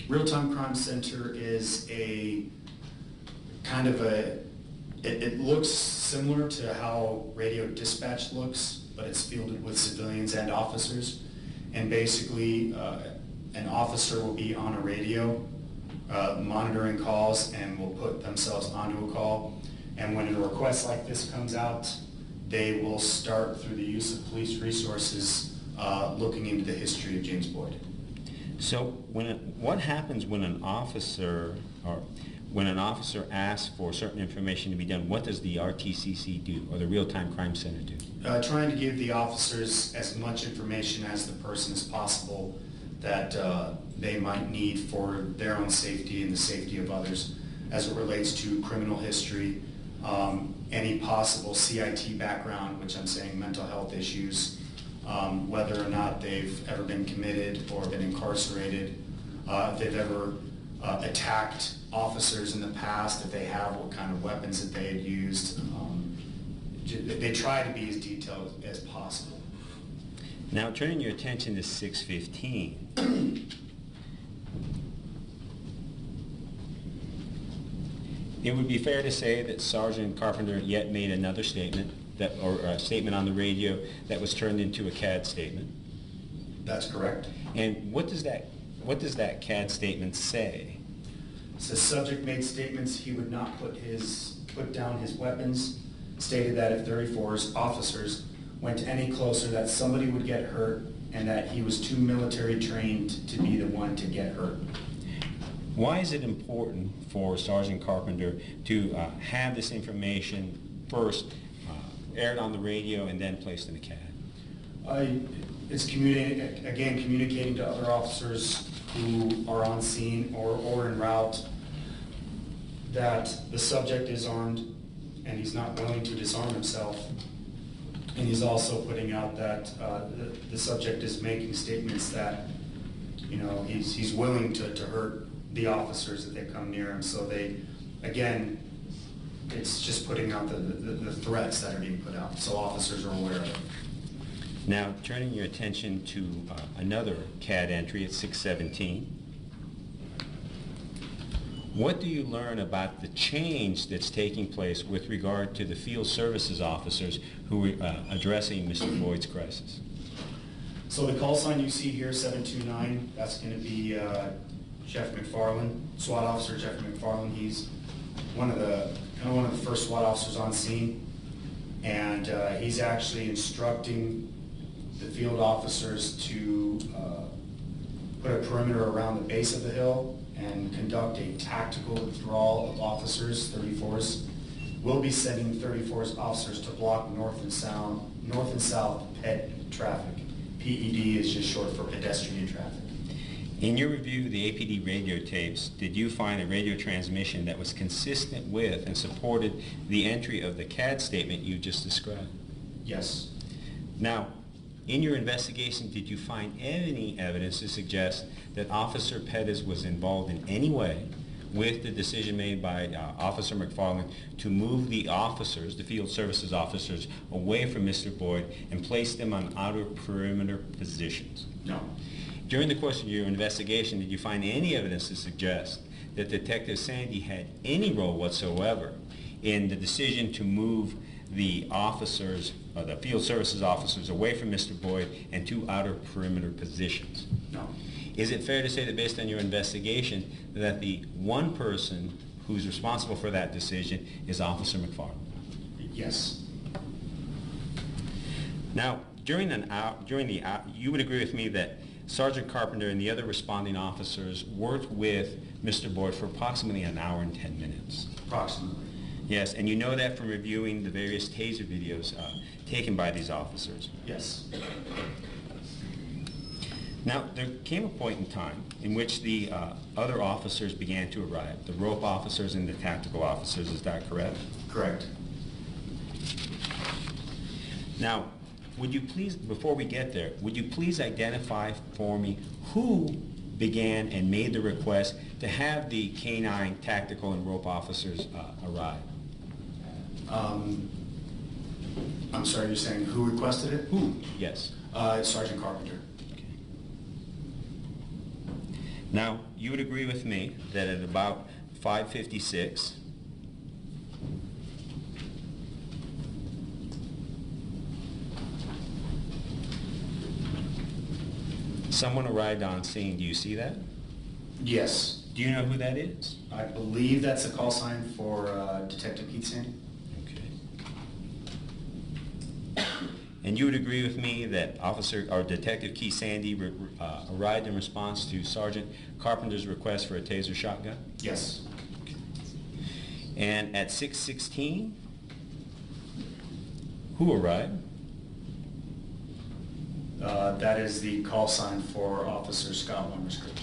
Real-Time Crime Center is a kind of it looks similar to how radio dispatch looks, but it's fielded with civilians and officers. And basically, an officer will be on a radio monitoring calls and will put themselves onto a call. And when a request like this comes out, they will start through the use of police resources looking into the history of James Boyd. So what happens when an officer asks for certain information to be done? What does the RTCC do, or the Real-Time Crime Center do? Trying to give the officers as much information as the person as possible that they might need for their own safety and the safety of others as it relates to criminal history, any possible CIT background, which I'm saying mental health issues, whether or not they've ever been committed or been incarcerated, if they've ever attacked officers in the past, if they have, what kind of weapons that they had used. They try to be as detailed as possible. Now, turning your attention to 615. It would be fair to say that Sergeant Carpenter yet made another statement, or a statement on the radio that was turned into a CAD statement. That's correct. And what does that CAD statement say? The subject made statements he would not put down his weapons, stated that if 34's officers went any closer that somebody would get hurt, and that he was too military trained to be the one to get hurt. Why is it important for Sergeant Carpenter to have this information first aired on the radio and then placed in a CAD? It's communicating to other officers who are on scene or en route that the subject is armed and he's not willing to disarm himself. And he's also putting out that the subject is making statements that, he's willing to hurt the officers that they come near him. So it's just putting out the threats that are being put out, so officers are aware of it. Now, turning your attention to another CAD entry at 617. What do you learn about the change that's taking place with regard to the field services officers who are addressing Mr. Boyd's crisis? So the call sign you see here, 729, that's going to be Jeff McFarland, SWAT officer Jeff McFarland. He's one of the first SWAT officers on scene, and he's actually instructing the field officers to put a perimeter around the base of the hill and conduct a tactical withdrawal of officers, 34s. We'll be sending 34s officers to block north and south ped traffic. PED is just short for pedestrian traffic. In your review of the APD radio tapes, did you find a radio transmission that was consistent with and supported the entry of the CAD statement you just described? Yes. Now, in your investigation, did you find any evidence to suggest that Officer Pettis was involved in any way with the decision made by Officer McFarland to move the officers, the field services officers, away from Mr. Boyd and place them on outer perimeter positions? No. During the course of your investigation, did you find any evidence to suggest that Detective Sandy had any role whatsoever in the decision to move the officers, the field services officers, away from Mr. Boyd and to outer perimeter positions? No. Is it fair to say that based on your investigation that the one person who's responsible for that decision is Officer McFarland? Yes. Now, you would agree with me that Sergeant Carpenter and the other responding officers worked with Mr. Boyd for approximately an hour and 10 minutes. Approximately. Yes, and you know that from reviewing the various TASER videos taken by these officers. Yes. Now, there came a point in time in which the other officers began to arrive, the rope officers and the tactical officers. Is that correct? Correct. Now, would you please, before we get there, would you please identify for me who began and made the request to have the K-9 tactical and rope officers arrive? I'm sorry, you're saying who requested it? Who? Yes. Sergeant Carpenter. Now, you would agree with me that at about 5:56, someone arrived on scene. Do you see that? Yes. Do you know who that is? I believe that's a call sign for Detective Keith Sandy. Okay. And you would agree with me that Detective Keith Sandy arrived in response to Sergeant Carpenter's request for a taser shotgun? Yes. And at 6:16, who arrived? That is the call sign for Officer Scott Weimerskirch.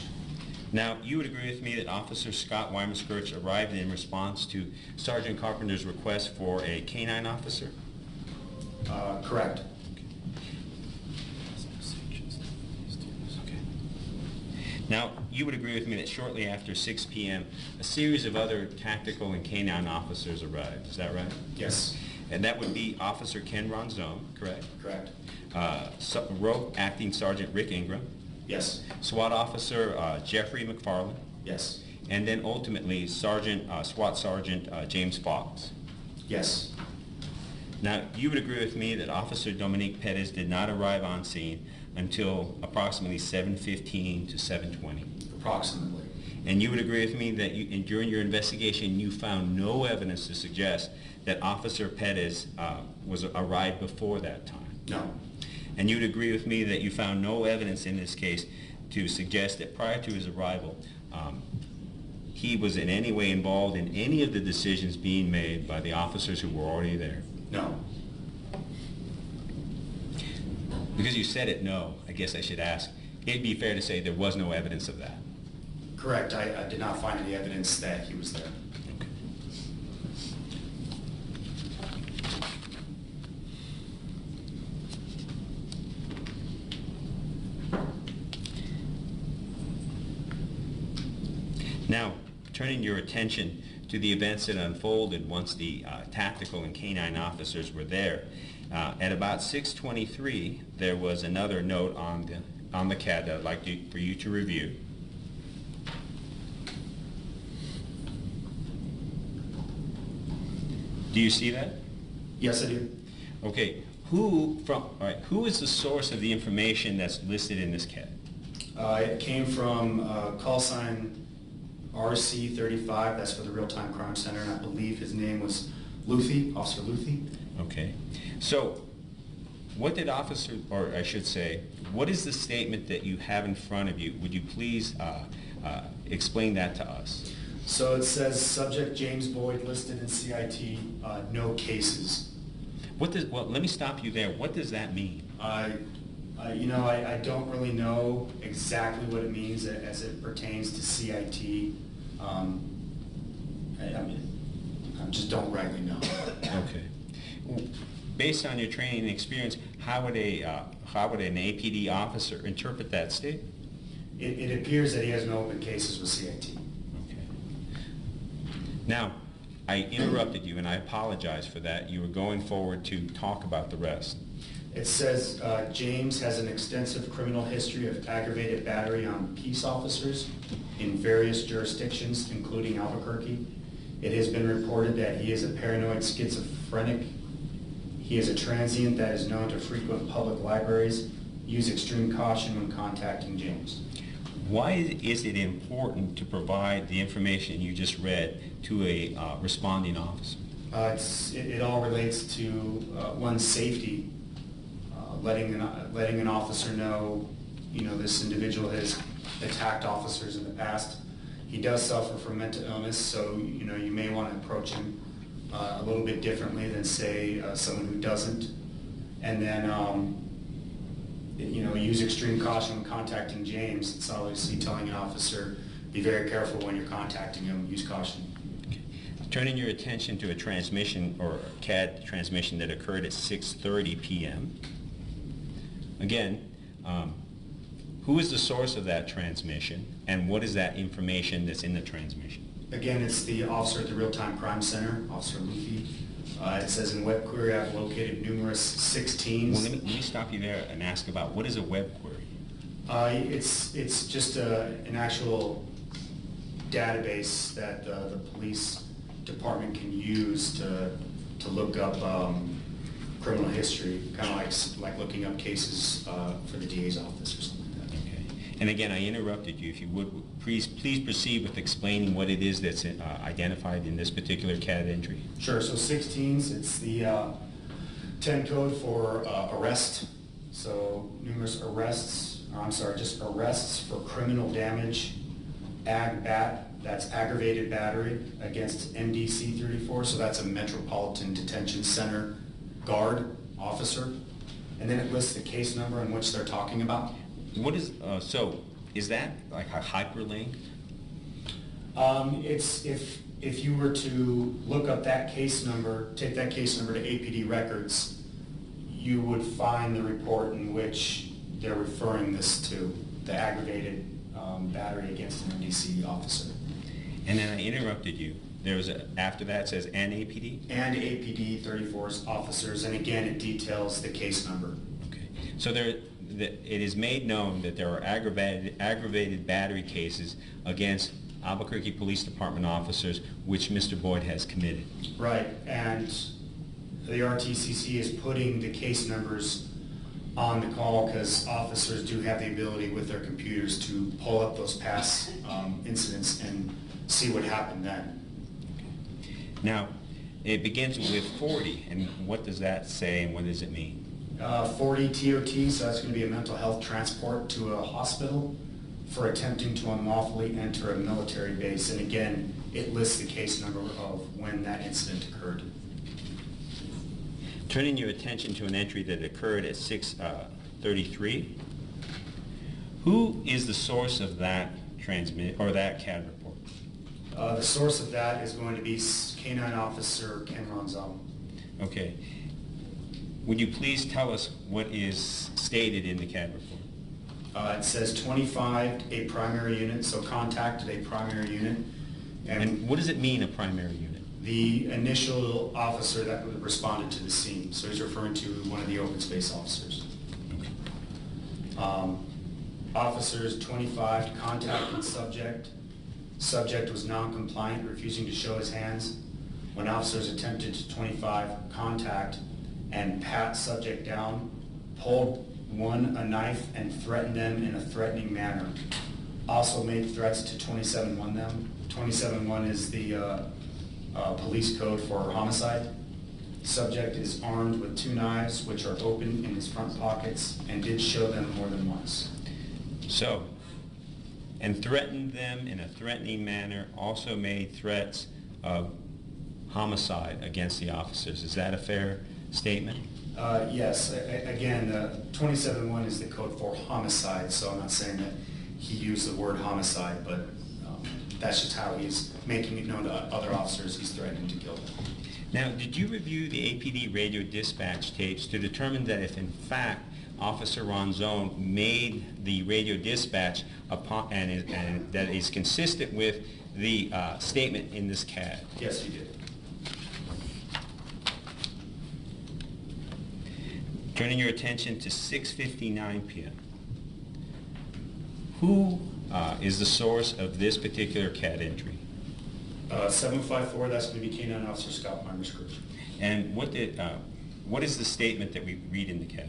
Now, you would agree with me that Officer Scott Weimerskirch arrived in response to Sergeant Carpenter's request for a K-9 officer? Correct. Now, you would agree with me that shortly after 6 p.m., a series of other tactical and K-9 officers arrived. Is that right? Yes. And that would be Officer Ken Ronzone, correct? Correct. Rope Acting Sergeant Rick Ingram. Yes. SWAT Officer Jeffrey McFarland. Yes. And then ultimately SWAT Sergeant James Fox. Yes. Now, you would agree with me that Officer Dominique Pettis did not arrive on scene until approximately 7:15 to 7:20. Approximately. And you would agree with me that during your investigation you found no evidence to suggest that Officer Pettis arrived before that time? No. And you would agree with me that you found no evidence in this case to suggest that prior to his arrival he was in any way involved in any of the decisions being made by the officers who were already there? No. Because you said it no, I guess I should ask, it'd be fair to say there was no evidence of that? Correct. I did not find any evidence that he was there. Okay. Now, turning your attention to the events that unfolded once the tactical and K-9 officers were there, at about 6:23, there was another note on the CAD that I'd like for you to review. Do you see that? Yes, I do. Okay, all right, who is the source of the information that's listed in this CAD? It came from call sign RC35, that's for the Real-Time Crime Center, and I believe his name was Luthi, Officer Luthi. Okay, so what did officer, or I should say, what is the statement that you have in front of you? Would you please explain that to us? So it says, subject James Boyd listed in CIT, no cases. Well, let me stop you there. What does that mean? I don't really know exactly what it means as it pertains to CIT. I just don't rightly know. Okay. Based on your training and experience, how would an APD officer interpret that statement? It appears that he has no open cases with CIT. Okay. Now, I interrupted you, and I apologize for that. You were going forward to talk about the rest. It says James has an extensive criminal history of aggravated battery on peace officers in various jurisdictions, including Albuquerque. It has been reported that he is a paranoid schizophrenic. He is a transient that is known to frequent public libraries. Use extreme caution when contacting James. Why is it important to provide the information you just read to a responding officer? It all relates to one's safety. Letting an officer know, this individual has attacked officers in the past. He does suffer from mental illness, so you may want to approach him a little bit differently than, say, someone who doesn't. And then, use extreme caution when contacting James. It's obviously telling an officer, be very careful when you're contacting him. Use caution. Okay. Turning your attention to a transmission or a CAD transmission that occurred at 6:30 p.m. Again, who is the source of that transmission, and what is that information that's in the transmission? Again, it's the officer at the Real-Time Crime Center, Officer Luthi. It says in web query I've located numerous 16s. Well, let me stop you there and ask about what is a web query? It's just an actual database that the police department can use to look up criminal history, kind of like looking up cases for the DA's office or something like that. Okay. And again, I interrupted you. If you would, please proceed with explaining what it is that's identified in this particular CAD entry. Sure. So 16s, it's the 10 code for arrest. So numerous arrests, just arrests for criminal damage, that's aggravated battery against MDC 34. So that's a Metropolitan Detention Center guard officer. And then it lists the case number in which they're talking about. What is, so is that like a hyperlink? It's if you were to look up that case number, take that case number to APD records, you would find the report in which they're referring this to, the aggravated battery against an MDC officer. And then I interrupted you. After that it says an APD? And APD 34's officers, and again it details the case number. Okay. So it is made known that there are aggravated battery cases against Albuquerque Police Department officers which Mr. Boyd has committed. Right, and the RTCC is putting the case numbers on the call because officers do have the ability with their computers to pull up those past incidents and see what happened then. Now, it begins with 40, and what does that say and what does it mean? 40 TOT, so that's going to be a mental health transport to a hospital for attempting to unlawfully enter a military base. And again, it lists the case number of when that incident occurred. Turning your attention to an entry that occurred at 6:33, who is the source of that that CAD report? The source of that is going to be K-9 Officer Ken Ronzal. Okay. Would you please tell us what is stated in the CAD report? It says 25, a primary unit, so contacted a primary unit. And what does it mean, a primary unit? The initial officer that responded to the scene. So he's referring to one of the open space officers. Okay. Officers 25 contacted subject. Subject was non-compliant, refusing to show his hands. when officers attempted to 25 contact and pat subject down, pulled one a knife and threatened them in a threatening manner. Also made threats to 27-1 them. 27-1 is the police code for homicide. Subject is armed with 2 knives, which are open in his front pockets, and did show them more than once. So, and threatened them in a threatening manner, also made threats of homicide against the officers. Is that a fair statement? Yes. Again, 27-1 is the code for homicide, so I'm not saying that he used the word homicide, but that's just how he's making it known to other officers he's threatening to kill them. Now, did you review the APD radio dispatch tapes to determine that if in fact Officer Ronzone made the radio dispatch upon, and that is consistent with the statement in this CAD? Yes, he did. Turning your attention to 6:59 p.m. Who is the source of this particular CAD entry? 754, that's going to be K9 Officer Scott Weimer-Scourge. And what is the statement that we read in the CAD?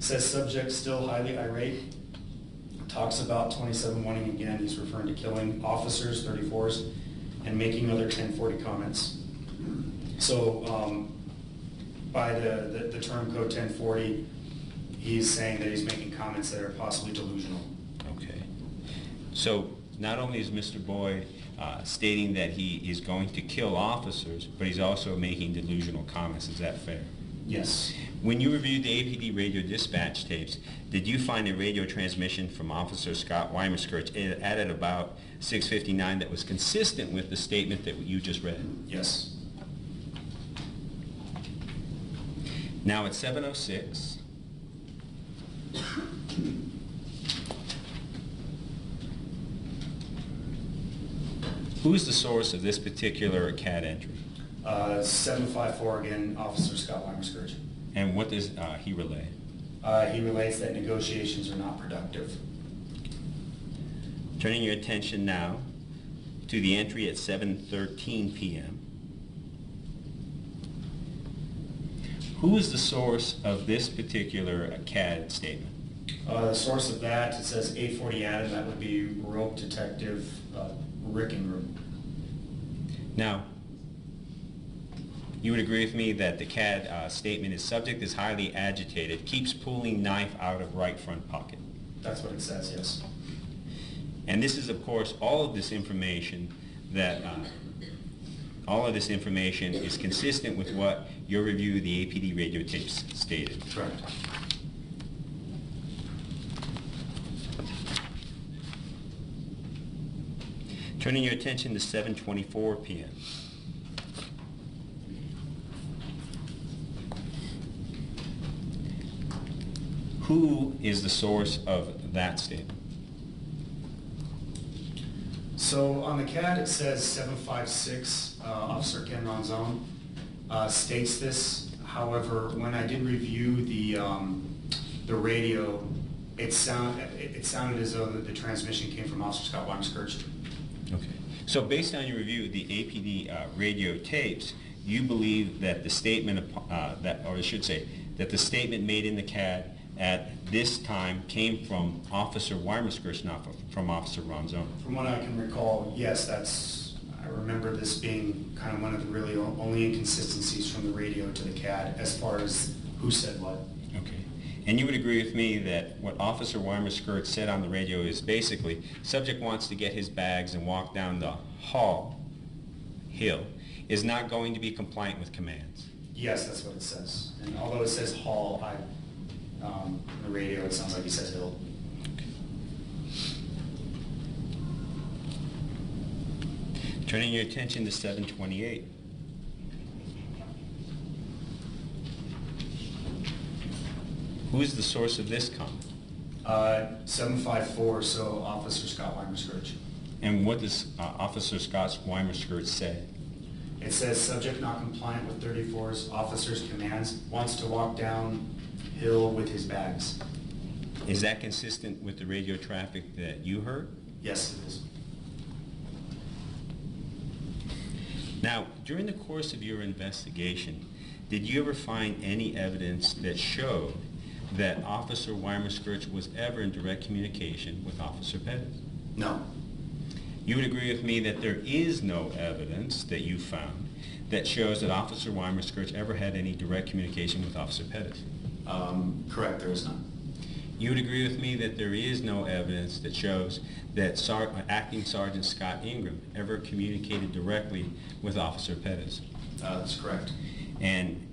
Says subject still highly irate. Talks about 27-1ing again. He's referring to killing officers, 34s, and making other 1040 comments. So by the term code 1040, he's saying that he's making comments that are possibly delusional. Okay. So not only is Mr. Boyd stating that he is going to kill officers, but he's also making delusional comments. Is that fair? Yes. When you reviewed the APD radio dispatch tapes, did you find a radio transmission from Officer Scott Weimer-Scourge at about 6:59 that was consistent with the statement that you just read? Yes. Now it's 7:06. Who's the source of this particular CAD entry? 754 again, Officer Scott Weimer-Scourge. And what does he relay? He relates that negotiations are not productive. Turning your attention now to the entry at 7:13 p.m. Who is the source of this particular CAD statement? The source of that, it says 840 Adam, that would be rope detective Rickenroom. Now, you would agree with me that the CAD statement is subject is highly agitated, keeps pulling knife out of right front pocket. That's what it says, yes. And this is, of course, all of this information that, all of this information is consistent with what your review of the APD radio tapes stated. Correct. Turning your attention to 7:24 p.m. Who is the source of that statement? So on the CAD it says 756, Officer Ken Ronzone states this. However, when I did review the radio, it sounded as though the transmission came from Officer Scott Weimer-Scourge. Okay. So based on your review of the APD radio tapes, you believe that the statement, that the statement made in the CAD at this time came from Officer Weimer-Scourge, not from Officer Ronzone? From what I can recall, yes, I remember this being kind of one of the really only inconsistencies from the radio to the CAD as far as who said what. Okay. And you would agree with me that what Officer Weimer-Scourge said on the radio is basically, subject wants to get his bags and walk down the hill, is not going to be compliant with commands. Yes, that's what it says. And although it says hall, in the radio it sounds like he says hill. Okay. Turning your attention to 7:28. Who is the source of this comment? 754, so Officer Scott Weimer-Scourge. And what does Officer Scott Weimer-Scourge say? It says subject not compliant with 34's officer's commands, wants to walk down hill with his bags. Is that consistent with the radio traffic that you heard? Yes, it is. Now, during the course of your investigation, did you ever find any evidence that showed that Officer Weimer-Skirch was ever in direct communication with Officer Pettis? No. You would agree with me that there is no evidence that you found that shows that Officer Weimer-Skirch ever had any direct communication with Officer Pettis? Correct, there is none. You would agree with me that there is no evidence that shows that Acting Sergeant Scott Ingram ever communicated directly with Officer Pettis? That's correct. And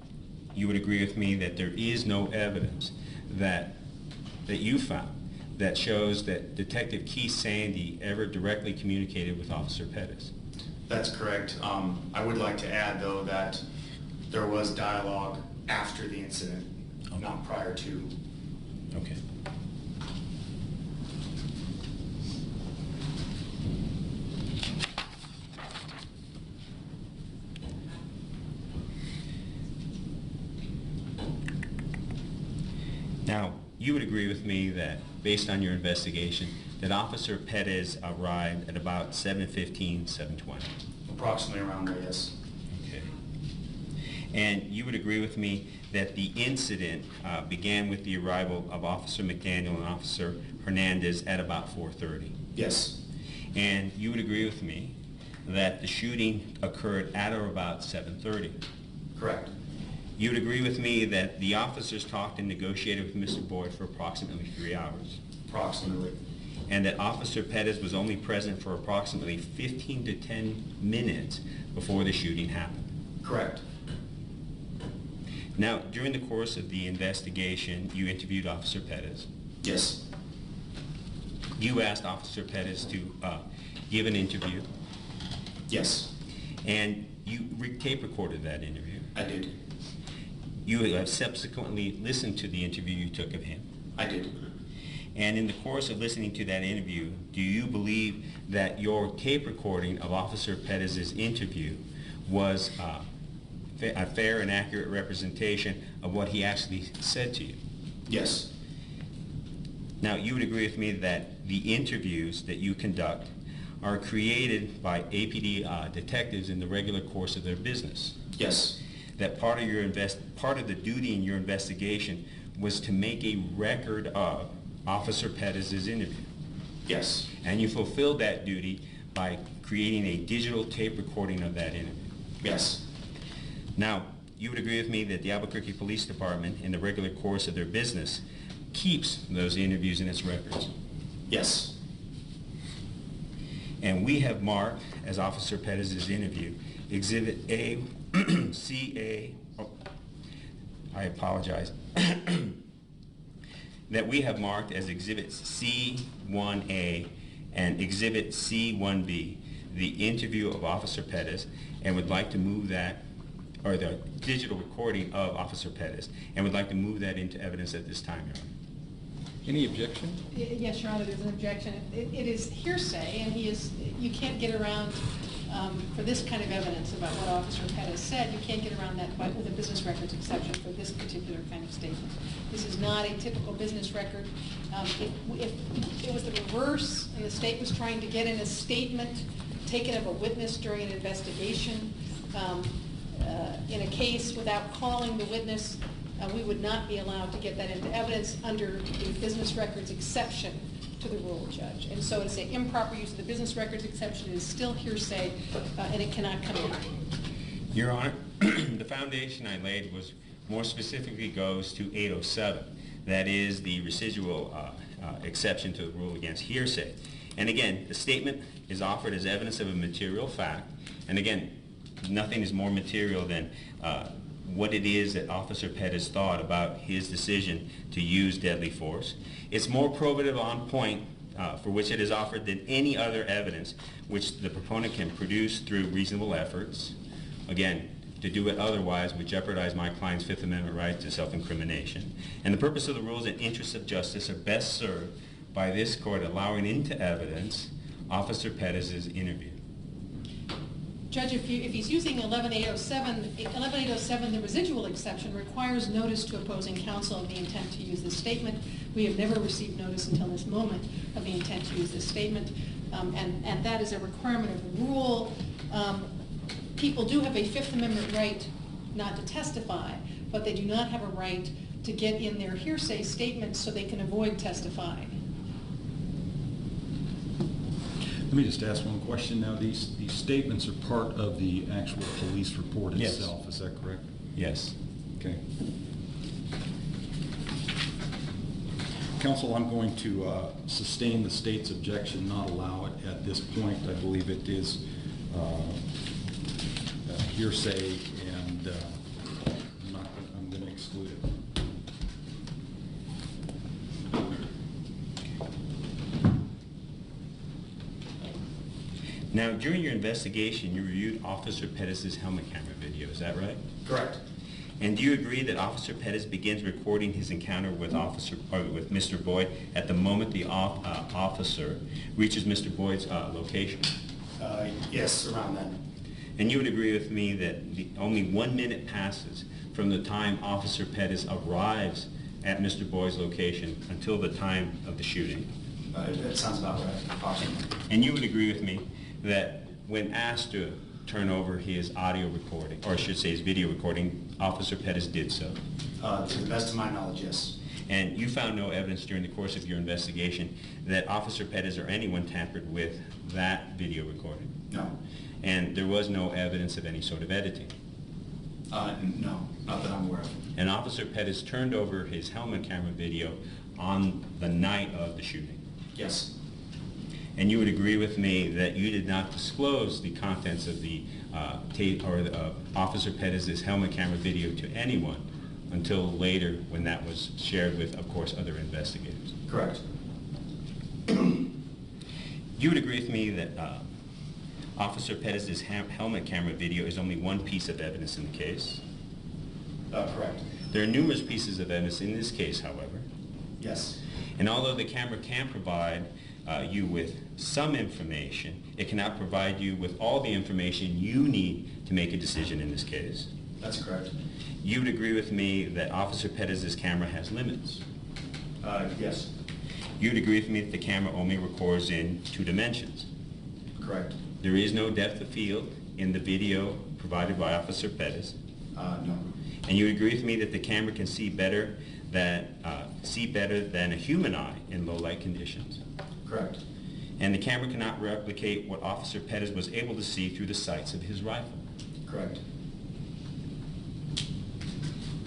you would agree with me that there is no evidence that you found that shows that Detective Keith Sandy ever directly communicated with Officer Pettis? That's correct. I would like to add, though, that there was dialogue after the incident, not prior to. Okay. Now, you would agree with me that, based on your investigation, that Officer Pettis arrived at about 7:15, 7:20? Approximately around there, yes. Okay. And you would agree with me that the incident began with the arrival of Officer McDaniel and Officer Hernandez at about 4:30? Yes. And you would agree with me that the shooting occurred at or about 7:30? Correct. You would agree with me that the officers talked and negotiated with Mr. Boyd for approximately 3 hours? Approximately. And that Officer Pettis was only present for approximately 15 to 10 minutes before the shooting happened? Correct. Now, during the course of the investigation, you interviewed Officer Pettis. Yes. You asked Officer Pettis to give an interview, Yes. and you tape recorded that interview. I did. You have subsequently listened to the interview you took of him. I did. And in the course of listening to that interview, do you believe that your tape recording of Officer Pettis' interview was a fair and accurate representation of what he actually said to you? Yes. Now, you would agree with me that the interviews that you conduct are created by APD detectives in the regular course of their business? Yes. That part of the duty in your investigation was to make a record of Officer Pettis' interview? Yes. And you fulfilled that duty by creating a digital tape recording of that interview? Yes. Now, you would agree with me that the Albuquerque Police Department, in the regular course of their business, keeps those interviews in its records? Yes. And we have marked, as Officer Pettis' interview, Exhibit A, CA, I apologize, that we have marked as Exhibits C1A and Exhibit C1B, the interview of Officer Pettis, and would like to move that, or the digital recording of Officer Pettis, and would like to move that into evidence at this time, Your Honor. Any objection? Yes, Your Honor, there's an objection. It is hearsay, and you can't get around, for this kind of evidence about what Officer Pettis said, you can't get around that with a business records exception for this particular kind of statement. This is not a typical business record. If it was the reverse, and the state was trying to get in a statement taken of a witness during an investigation in a case without calling the witness, we would not be allowed to get that into evidence under the business records exception to the rule, Judge. And so to say improper use of the business records exception is still hearsay, and it cannot come in. Your Honor, the foundation I laid was more specifically goes to 807. That is the residual exception to the rule against hearsay. And again, the statement is offered as evidence of a material fact. And again, nothing is more material than what it is that Officer Pettis thought about his decision to use deadly force. It's more probative on point for which it is offered than any other evidence which the proponent can produce through reasonable efforts. Again, to do it otherwise would jeopardize my client's Fifth Amendment right to self-incrimination. And the purpose of the rules and interests of justice are best served by this court allowing into evidence Officer Pettis' interview. Judge, if he's using 11807, the residual exception requires notice to opposing counsel of the intent to use this statement. We have never received notice until this moment of the intent to use this statement, and that is a requirement of the rule. people do have a Fifth Amendment right not to testify, but they do not have a right to get in their hearsay statements so they can avoid testifying. Let me just ask one question now. These statements are part of the actual police report Yes. itself, is that correct? Yes. Okay. Counsel, I'm going to sustain the state's objection, not allow it at this point. I believe it is hearsay, and I'm going to exclude it. Now, during your investigation, you reviewed Officer Pettis' helmet camera video, is that right? Correct. And do you agree that Officer Pettis begins recording his encounter with with Mr. Boyd at the moment the officer reaches Mr. Boyd's location? Yes, around then. And you would agree with me that only 1 minute passes from the time Officer Pettis arrives at Mr. Boyd's location until the time of the shooting? That sounds about right, approximately. And you would agree with me that when asked to turn over his audio recording, or I should say his video recording, Officer Pettis did so? To the best of my knowledge, yes. And you found no evidence during the course of your investigation that Officer Pettis or anyone tampered with that video recording? No. And there was no evidence of any sort of editing? No, not that I'm aware of. And Officer Pettis turned over his helmet camera video on the night of the shooting? Yes. And you would agree with me that you did not disclose the contents of the Officer Pettis' helmet camera video to anyone until later, when that was shared with, of course, other investigators? Correct. You would agree with me that Officer Pettis' helmet camera video is only one piece of evidence in the case? Correct. There are numerous pieces of evidence in this case, however. Yes. And although the camera can provide you with some information, it cannot provide you with all the information you need to make a decision in this case. That's correct. You would agree with me that Officer Pettis' camera has limits. Yes. You would agree with me that the camera only records in 2 dimensions. Correct. There is no depth of field in the video provided by Officer Pettis. No. And you would agree with me that the camera can see better than a human eye in low light conditions. Correct. And the camera cannot replicate what Officer Pettis was able to see through the sights of his rifle. Correct.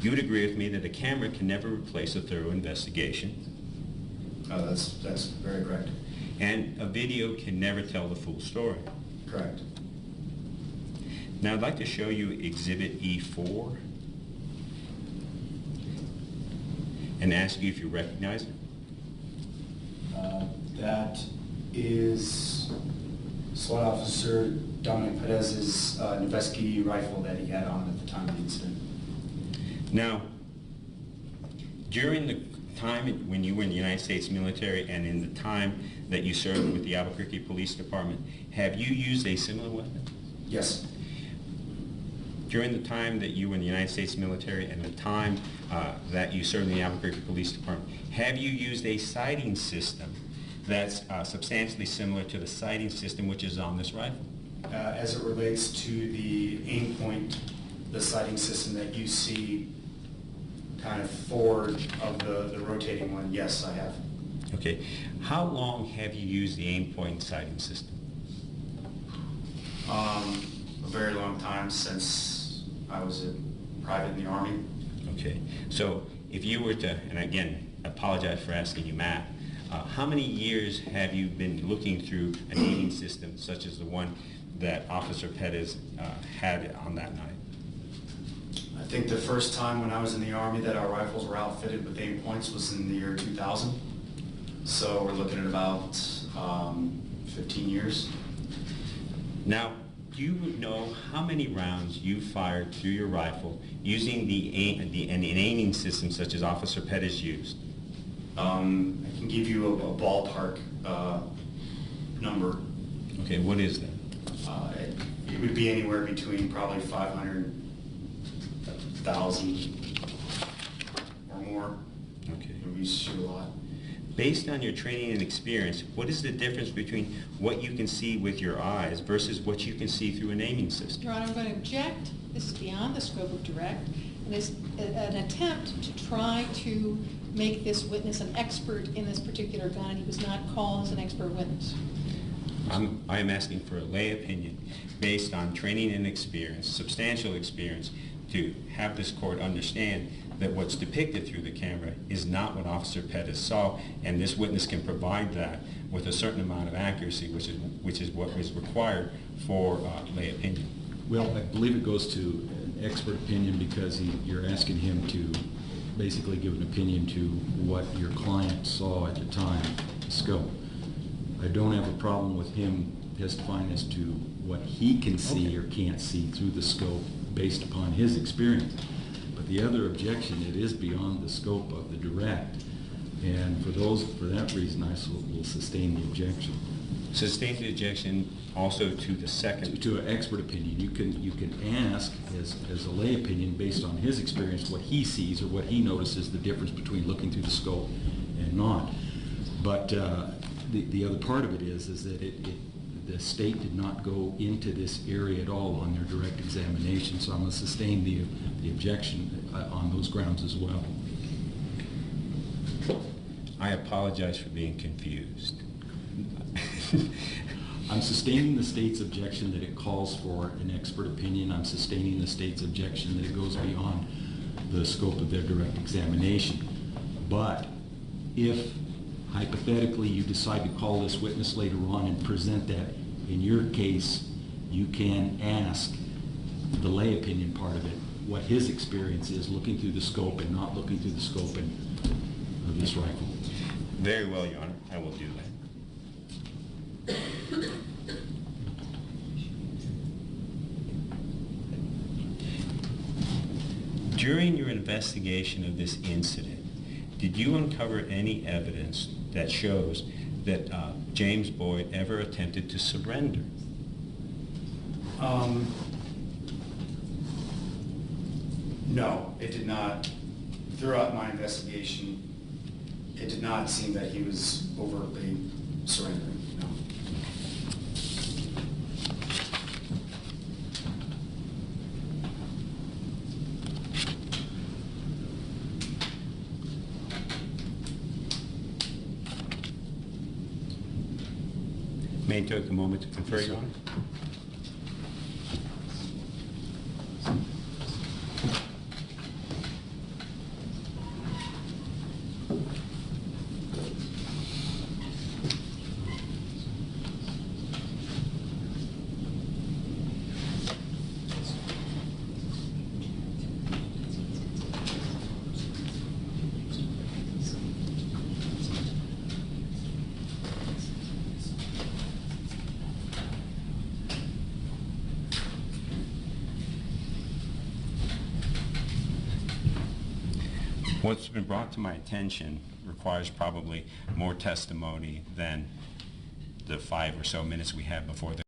You would agree with me that a camera can never replace a thorough investigation. That's very correct. And a video can never tell the full story. Correct. Now I'd like to show you Exhibit E4 and ask you if you recognize it. That is SWAT Officer Dominic Perez's Noveske rifle that he had on at the time of the incident. Now, during the time when you were in the United States military and in the time that you served with the Albuquerque Police Department, have you used a similar weapon? Yes. During the time that you were in the United States military and the time that you served in the Albuquerque Police Department, have you used a sighting system that's substantially similar to the sighting system which is on this rifle? As it relates to the aim point, the sighting system that you see kind of forward of the rotating one, yes, I have. Okay. How long have you used the aim point sighting system? A very long time, since I was a private in the Army. Okay. So if you were to, and again, I apologize for asking you math, how many years have you been looking through an aiming system such as the one that Officer Pettis had on that night? I think the first time when I was in the Army that our rifles were outfitted with aim points was in the year 2000. So we're looking at about 15 years. Now, do you know how many rounds you fired through your rifle using an aiming system such as Officer Pettis used? I can give you a ballpark number. Okay, what is that? It would be anywhere between probably 500,000 or more. Okay. We shoot a lot. Based on your training and experience, what is the difference between what you can see with your eyes versus what you can see through a naming system? Your Honor, I'm going to object. This is beyond the scope of direct, and is an attempt to try to make this witness an expert in this particular gun, and he was not called as an expert witness. I am asking for a lay opinion based on training and experience, substantial experience, to have this court understand that what's depicted through the camera is not what Officer Pettis saw, and this witness can provide that with a certain amount of accuracy, which is what is required for lay opinion. Well, I believe it goes to an expert opinion because you're asking him to basically give an opinion to what your client saw at the time, the scope. I don't have a problem with him testifying as to what he can see or can't see through the scope based upon his experience. But the other objection, it is beyond the scope of the direct. And for that reason, I will sustain the objection. Sustain the objection also to the second. To an expert opinion. You can ask as a lay opinion based on his experience what he sees or what he notices the difference between looking through the scope and not. But the other part of it is that the state did not go into this area at all on their direct examination, so I'm going to sustain the objection on those grounds as well. I apologize for being confused. I'm sustaining the state's objection that it calls for an expert opinion. I'm sustaining the state's objection that it goes beyond the scope of their direct examination. But if hypothetically you decide to call this witness later on and present that, in your case, you can ask the lay opinion part of it, what his experience is looking through the scope and not looking through the scope of this rifle. Very well, Your Honor. I will do that. During your investigation of this incident, did you uncover any evidence that shows that James Boyd ever attempted to surrender? No, it did not. Throughout my investigation, it did not seem that he was overtly surrendering, no. May I take a moment to confer, Your Honor? What's been brought to my attention requires probably more testimony than the 5 or so minutes we had before the